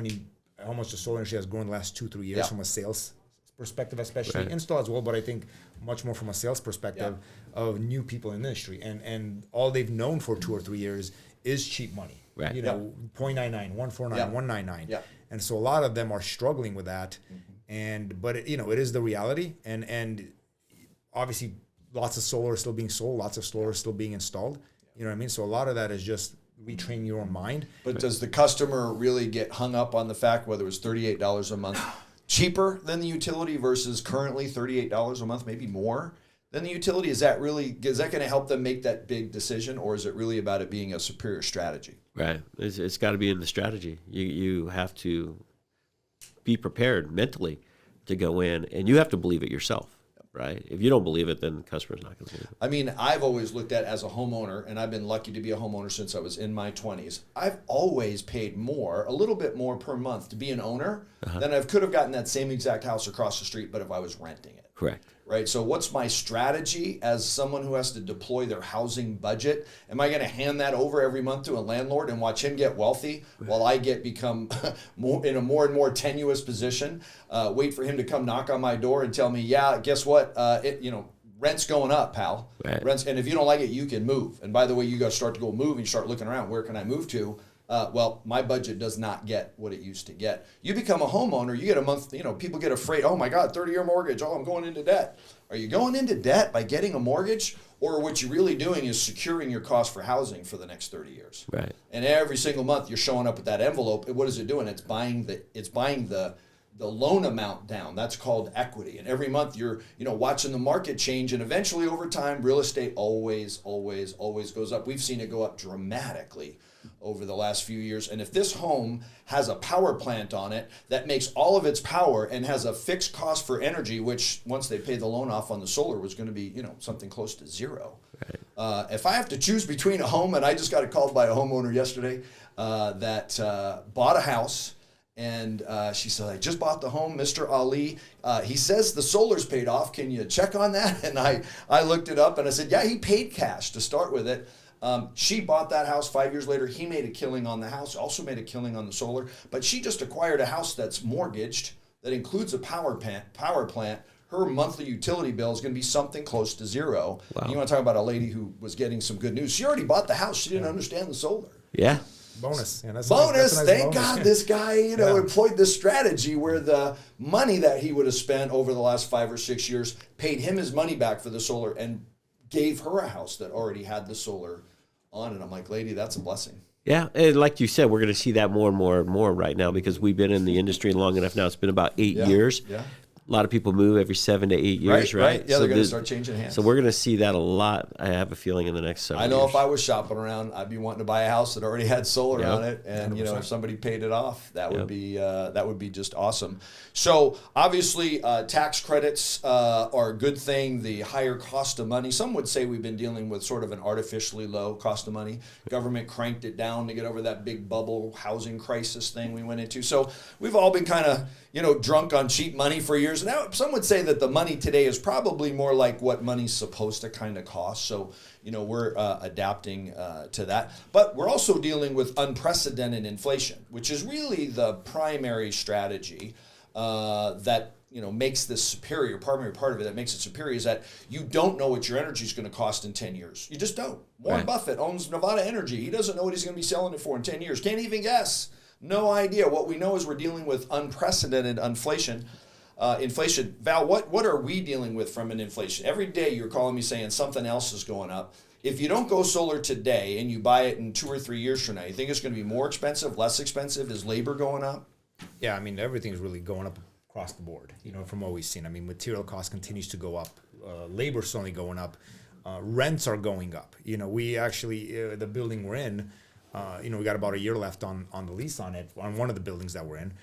much the solar industry has grown the last 2-3 years Yeah. from a sales perspective, especially Right. install as well. But I think much more from a sales perspective of new people in the industry, and all they've known for 2 or 3 years is cheap money. Right. 0.99, 149, Yeah. 199. Yeah. And so a lot of them are struggling with that. But it is the reality, and obviously lots of solar is still being sold, lots of solar is still being installed. You know what I mean? So a lot of that is just retraining your own mind. But does the customer really get hung up on the fact whether it was $38 a month cheaper than the utility versus currently $38 a month, maybe more than the utility? Is that going to help them make that big decision, or is it really about it being a superior strategy? Right. It's got to be in the strategy. You have to be prepared mentally to go in, and you have to believe it yourself, right? If you don't believe it, then the customer's not going to believe it. I mean, I've always looked at as a homeowner, and I've been lucky to be a homeowner since I was in my 20s. I've always paid more, a little bit more per month to be an owner than I could have gotten that same exact house across the street, but if I was renting it. Correct. Right. So what's my strategy as someone who has to deploy their housing budget? Am I going to hand that over every month to a landlord and watch him get wealthy while I become in a more and more tenuous position? Wait for him to come knock on my door and tell me, yeah, guess what? Rent's going up, pal. Right. Rent's, and if you don't like it, you can move. And by the way, you got to start to go move and you start looking around. Where can I move to? Well, my budget does not get what it used to get. You become a homeowner, you get a month, people get afraid, oh my God, 30-year mortgage, oh, I'm going into debt. Are you going into debt by getting a mortgage? Or what you're really doing is securing your cost for housing for the next 30 years. Right. And every single month you're showing up with that envelope. And what is it doing? It's buying the loan amount down. That's called equity. And every month you're, watching the market change, and eventually over time, real estate always goes up. We've seen it go up dramatically over the last few years. And if this home has a power plant on it that makes all of its power and has a fixed cost for energy, which once they pay the loan off on the solar was going to be, something close to zero. Right. If I have to choose between a home, and I just got called by a homeowner yesterday that bought a house, and she said, I just bought the home, Mr. Ali. He says the solar's paid off. Can you check on that? And I looked it up and I said, yeah, he paid cash to start with it. She bought that house 5 years later. He made a killing on the house, also made a killing on the solar. But she just acquired a house that's mortgaged, that includes a power plant. Her monthly utility bill is going to be something close to zero. Wow. And you want to talk about a lady who was getting some good news. She already bought the house. She didn't understand the solar. Yeah. Bonus. Yeah, that's Bonus. that's a nice Thank bonus. God this guy, employed this strategy where the money that he would have spent over the last 5 or 6 years paid him his money back for the solar and gave her a house that already had the solar on it. I'm like, lady, that's a blessing. Yeah, and like you said, we're going to see that more and more and more right now because we've been in the industry long enough now. It's been about 8 years. Yeah. A lot of people move every 7 to 8 years, right? Yeah, they're going to start changing hands. So we're going to see that a lot, I have a feeling, in the next several years. I know if I was shopping around, I'd be wanting to buy a house that already had solar on it, and 100%. if somebody paid it off, that would be just awesome. So obviously, tax credits are a good thing. The higher cost of money, some would say we've been dealing with sort of an artificially low cost of money. Government cranked it down to get over that big bubble housing crisis thing we went into. So we've all been kind of drunk on cheap money for years. Now, some would say that the money today is probably more like what money's supposed to kind of cost. So, we're adapting to that. But we're also dealing with unprecedented inflation, which is really the primary strategy that makes this superior. Primary part of it that makes it superior is that you don't know what your energy is going to cost in 10 years. You just don't. Warren Buffett owns Nevada Energy. He doesn't know what he's going to be selling it for in 10 years. Can't even guess. No idea. What we know is we're dealing with unprecedented inflation. Val, what are we dealing with from an inflation? Every day you're calling me saying something else is going up. If you don't go solar today and you buy it in 2 or 3 years from now, you think it's going to be more expensive, less expensive? Is labor going up? Yeah, I mean, everything's really going up across the board, from what we've seen. I mean, material cost continues to go up. Labor's certainly going up. Rents are going up. We actually, the building we're in, we got about a year left on the lease on it, on one of the buildings that we're in.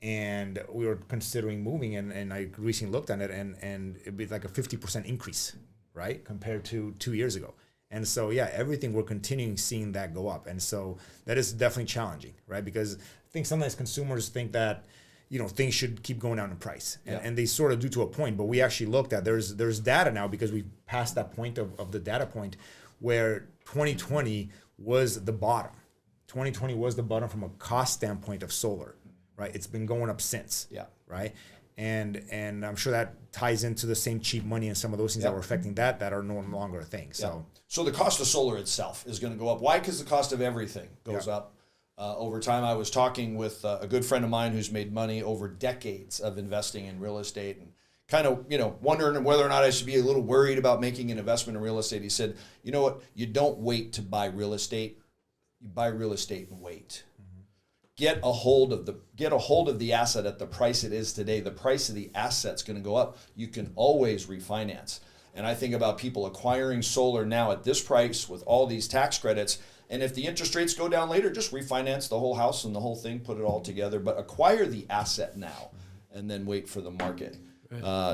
And we were considering moving, and I recently looked at it, and it'd be like a 50% increase, right, compared to 2 years ago. And so, yeah, everything, we're continuing seeing that go up. And so that is definitely challenging, right? Because I think sometimes consumers think that, things should keep going down in price. And they sort of do to a point. But we actually looked at, there's data now, because we've passed that point of the data point where 2020 was the bottom. 2020 was the bottom from a cost standpoint of solar. Right, it's been going up since. Yeah. Right, and I'm sure that ties into the same cheap money and some of those things that were affecting that are no longer a thing. So the cost of solar itself is going to go up. Why? Because the cost of everything goes up over time. I was talking with a good friend of mine who's made money over decades of investing in real estate, and kind of wondering whether or not I should be a little worried about making an investment in real estate. He said, "You know what? You don't wait to buy real estate. You buy real estate and wait." Get a hold of the asset at the price it is today. The price of the asset's going to go up. You can always refinance. And I think about people acquiring solar now at this price with all these tax credits. And if the interest rates go down later, just refinance the whole house and the whole thing, put it all together. But acquire the asset now and then wait for the market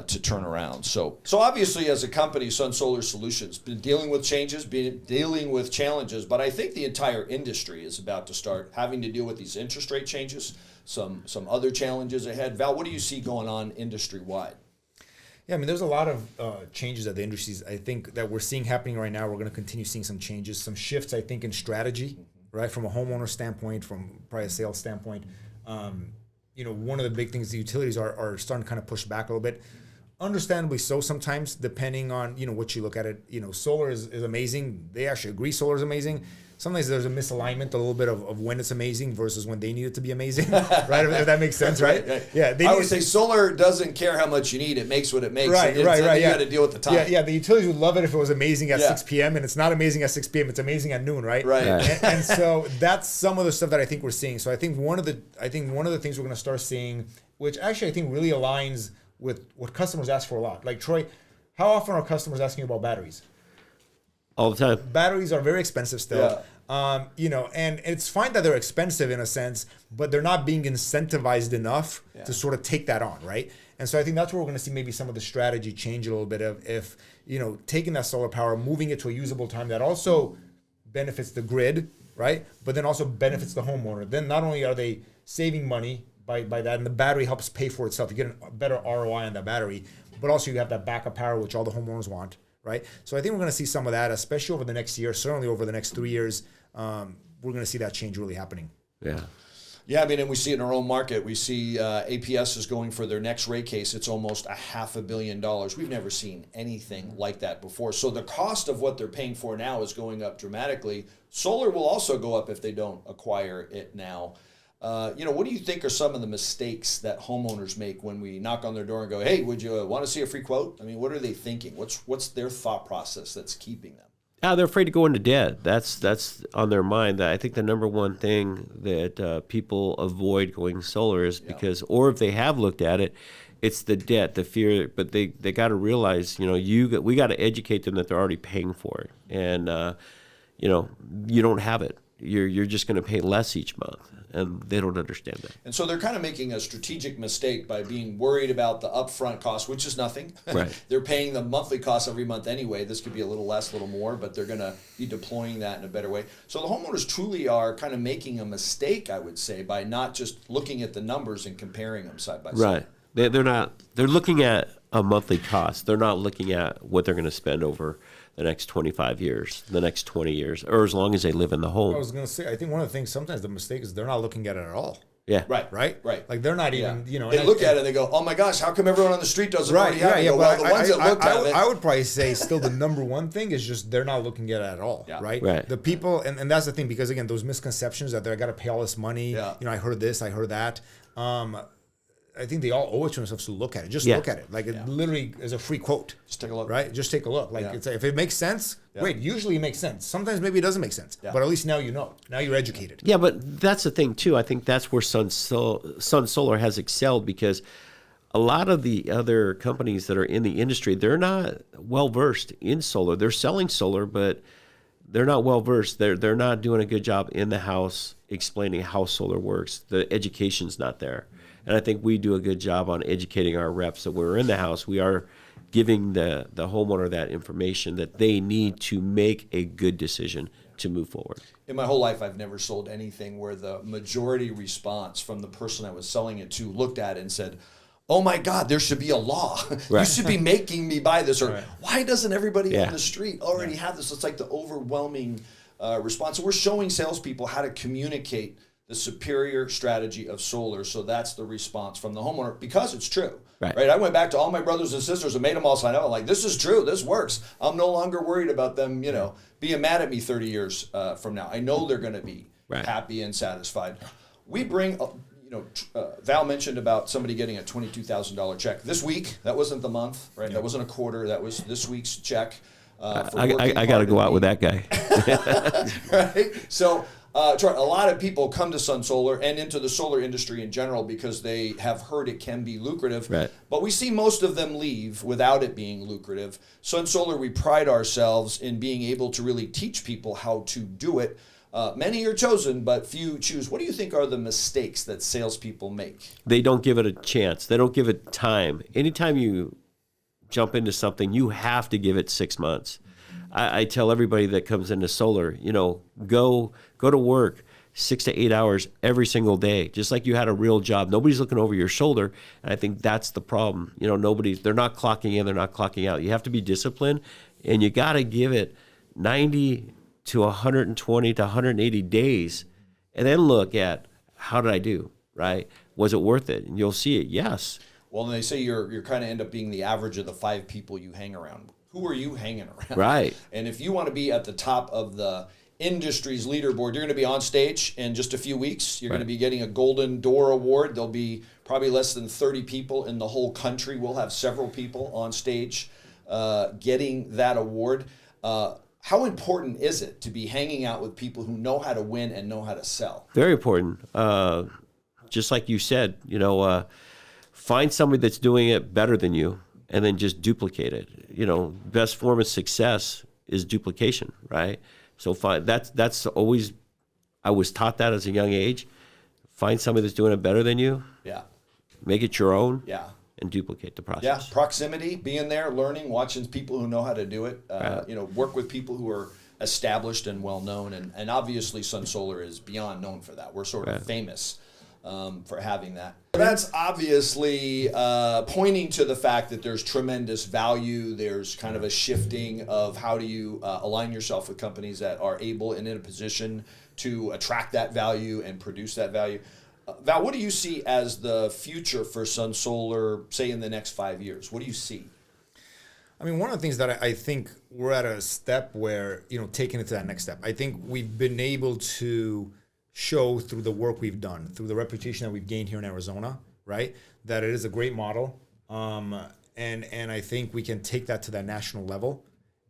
to turn around. So obviously, as a company, SunSolar Solutions been dealing with changes, been dealing with challenges, but I think the entire industry is about to start having to deal with these interest rate changes, some other challenges ahead. Val, what do you see going on industry-wide? Yeah, I mean, there's a lot of changes at the industries, I think, that we're seeing happening right now. We're going to continue seeing some changes, some shifts, I think, in strategy, right, from a homeowner standpoint, from probably a sales standpoint. One of the big things, the utilities are starting to kind of push back a little bit. Understandably so sometimes, depending on, what you look at it. Solar is amazing. They actually agree solar is amazing. Sometimes there's a misalignment a little bit of when it's amazing versus when they need it to be amazing, right? If that makes sense, right? Yeah. I would say solar doesn't care how much you need. It makes what it makes. Right. You got to deal with the time. Yeah. The utilities would love it if it was amazing at 6 p.m. and it's not amazing at 6 p.m. It's amazing at noon, right? Right. And so that's some of the stuff that I think we're seeing. So I think one of the things we're going to start seeing, which actually I think really aligns with what customers ask for a lot. Like, Troy, how often are customers asking about batteries? All the time. Batteries are very expensive still. And it's fine that they're expensive in a sense, but they're not being incentivized enough to sort of take that on, right? And so I think that's where we're going to see maybe some of the strategy change a little bit of if, taking that solar power, moving it to a usable time that also benefits the grid, right? But then also benefits the homeowner. Then not only are they saving money by that, and the battery helps pay for itself. You get a better ROI on that battery, but also you have that backup power, which all the homeowners want. Right, so I think we're going to see some of that, especially over the next year. Certainly over the next 3 years, we're going to see that change really happening. Yeah, I mean, and we see it in our own market. We see APS is going for their next rate case. It's almost $500 million. We've never seen anything like that before. So the cost of what they're paying for now is going up dramatically. Solar will also go up if they don't acquire it now. What do you think are some of the mistakes that homeowners make when we knock on their door and go, "Hey, would you want to see a free quote?" I mean, what are they thinking? What's their thought process that's keeping them? They're afraid to go into debt. That's on their mind. I think the number one thing that people avoid going solar is because, or if they have looked at it, It's the debt, the fear, but they got to realize, we got to educate them that they're already paying for it, and you don't have it. You're just going to pay less each month, and they don't understand that. And so they're kind of making a strategic mistake by being worried about the upfront cost, which is nothing. Right. They're paying the monthly cost every month anyway. This could be a little less, a little more, but they're going to be deploying that in a better way. So the homeowners truly are kind of making a mistake, I would say, by not just looking at the numbers and comparing them side by side. Right. They're not. They're looking at a monthly cost. They're not looking at what they're going to spend over the next 25 years, the next 20 years, or as long as they live in the home. I was going to say, I think one of the things sometimes the mistake is they're not looking at it at all. Yeah. Right. Like they're not even, They look at it and they go, "Oh my gosh, how come everyone on the street doesn't already have it?" But the ones that looked at it. I would probably say still the number one thing is just they're not looking at it at all, right? Right. The people, and that's the thing, because again, those misconceptions that I got to pay all this money, I heard this, I heard that. I think they all owe it to themselves to look at it. Just look at it. Like it literally is a free quote. Just take a look. Right? Just take a look. Like it's if it makes sense, great. Usually it makes sense. Sometimes maybe it doesn't make sense. But at least now you know. Now you're educated. Yeah, but that's the thing too. I think that's where SunSolar has excelled, because a lot of the other companies that are in the industry, they're not well versed in solar. They're selling solar, but they're not well versed. They're not doing a good job in the house explaining how solar works. The education's not there. And I think we do a good job on educating our reps that when we're in the house, we are giving the homeowner that information that they need to make a good decision to move forward. In my whole life, I've never sold anything where the majority response from the person I was selling it to looked at it and said, "Oh my God, there should be a law. You should be making me buy this." Or why doesn't everybody on the street already have this? It's like the overwhelming response. So we're showing salespeople how to communicate the superior strategy of solar. So that's the response from the homeowner, because it's true. Right? I went back to all my brothers and sisters and made them all sign up. I'm like, this is true. This works. I'm no longer worried about them, being mad at me 30 years from now. I know they're going to be happy and satisfied. We bring, Val mentioned about somebody getting a $22,000 check this week. That wasn't the month, right? That wasn't a quarter. That was this week's check. I got to go out with that guy. Right? So a lot of people come to SunSolar and into the solar industry in general because they have heard it can be lucrative. Right. But we see most of them leave without it being lucrative. SunSolar, we pride ourselves in being able to really teach people how to do it. Many are chosen, but few choose. What do you think are the mistakes that salespeople make? They don't give it a chance. They don't give it time. Anytime you jump into something, you have to give it 6 months. I tell everybody that comes into solar, go to work 6 to 8 hours every single day, just like you had a real job. Nobody's looking over your shoulder, and I think that's the problem. They're not clocking in, they're not clocking out. You have to be disciplined, and you got to give it 90 to 120 to 180 days, and then look at how did I do, right? Was it worth it? And you'll see it, yes. Well, they say you're kind of end up being the average of the 5 people you hang around. Who are you hanging around? Right. And if you want to be at the top of the industry's leaderboard, you're going to be on stage in just a few weeks. You're going to be getting a Golden Door Award. There'll be probably less than 30 people in the whole country. We'll have several people on stage getting that award. How important is it to be hanging out with people who know how to win and know how to sell? Very important. Just like you said, find somebody that's doing it better than you, and then just duplicate it. Best form of success is duplication, right? So that's always, I was taught that as a young age. Find somebody that's doing it better than you. Yeah. Make it your own. Yeah. And duplicate the process. Yeah, proximity, being there, learning, watching people who know how to do it. Work with people who are established and well known, and obviously SunSolar is beyond known for that. We're sort of famous for having that. That's obviously pointing to the fact that there's tremendous value. There's kind of a shifting of how do you align yourself with companies that are able and in a position to attract that value and produce that value. Val, what do you see as the future for SunSolar, say in the next 5 years? What do you see? I mean, one of the things that I think we're at a step where, taking it to that next step, I think we've been able to show through the work we've done, through the reputation that we've gained here in Arizona, right, that it is a great model. And I think we can take that to that national level.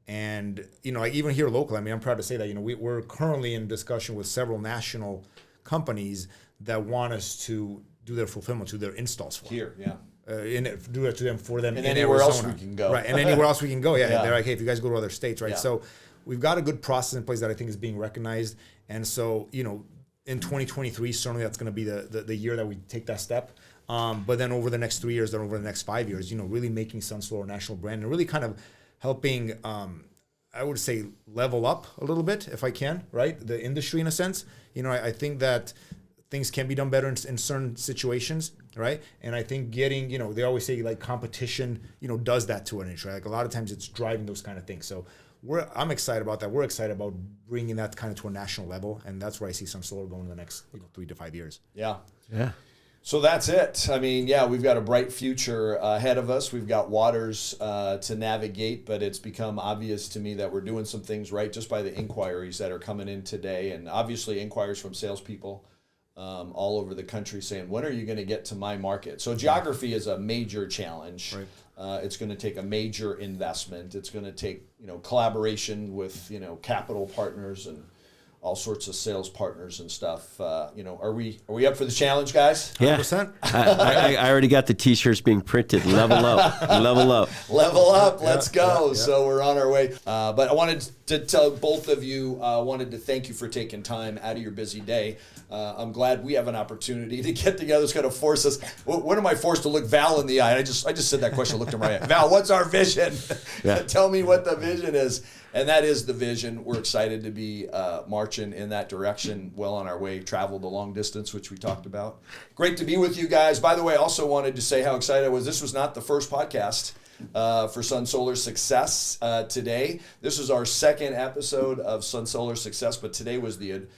And, even here locally, I'm proud to say that, we're currently in discussion with several national companies that want us to do their fulfillment, to their installs for here, yeah. do it to them for them And in anywhere else Arizona. we can go. Right, and anywhere else we can go. Yeah, Yeah. they're like, hey, if you guys go to other states, right? Yeah. So we've got a good process in place that I think is being recognized. And so, in 2023, certainly that's going to be the year that we take that step. But then over the next 3 years, then over the next 5 years, really making SunSolar a national brand and really kind of helping, I would say, level up a little bit, if I can, right? The industry in a sense. I think that things can be done better in certain situations, right? And I think getting, they always say like competition, does that to an industry. Like a lot of times it's driving those kind of things. So I'm excited about that. We're excited about bringing that kind of to a national level. And that's where I see SunSolar going in the next 3 to 5 years. Yeah. Yeah. So that's it. I mean, yeah, we've got a bright future ahead of us. We've got waters to navigate, but it's become obvious to me that we're doing some things right just by the inquiries that are coming in today. And obviously inquiries from salespeople all over the country saying, when are you going to get to my market? So geography is a major challenge. Right. It's going to take a major investment. It's going to take, collaboration with, capital partners and all sorts of sales partners and stuff. Are we up for the challenge, guys? Yeah. 100%. I already got the T-shirts being printed. Level up, level up. Level up. Let's go. Yeah. So we're on our way. But I wanted to tell both of you, wanted to thank you for taking time out of your busy day. I'm glad we have an opportunity to get together. It's going to force us. When am I forced to look Val in the eye? I just said that question, looked him right at. Val, what's our vision? Yeah. Tell me what the vision is. And that is the vision. We're excited to be marching in that direction, well on our way, travel the long distance, which we talked about. Great to be with you guys. By the way, I also wanted to say how excited I was. This was not the first podcast for SunSolar Success today. This is our second episode of SunSolar Success, but today was the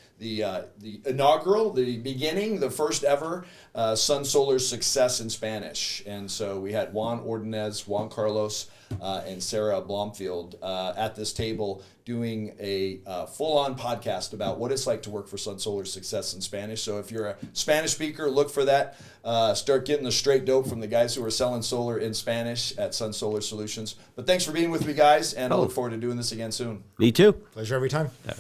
inaugural, the beginning, the first ever SunSolar Success in Spanish. And so we had Juan Ordonez, Juan Carlos, and Sarah Blomfield at this table doing a full-on podcast about what it's like to work for SunSolar Success in Spanish. So if you're a Spanish speaker, look for that. Start getting the straight dope from the guys who are selling solar in Spanish at SunSolar Solutions. But thanks for being with me, guys, and I look forward to doing this again soon. Me too. Pleasure every time. Yeah.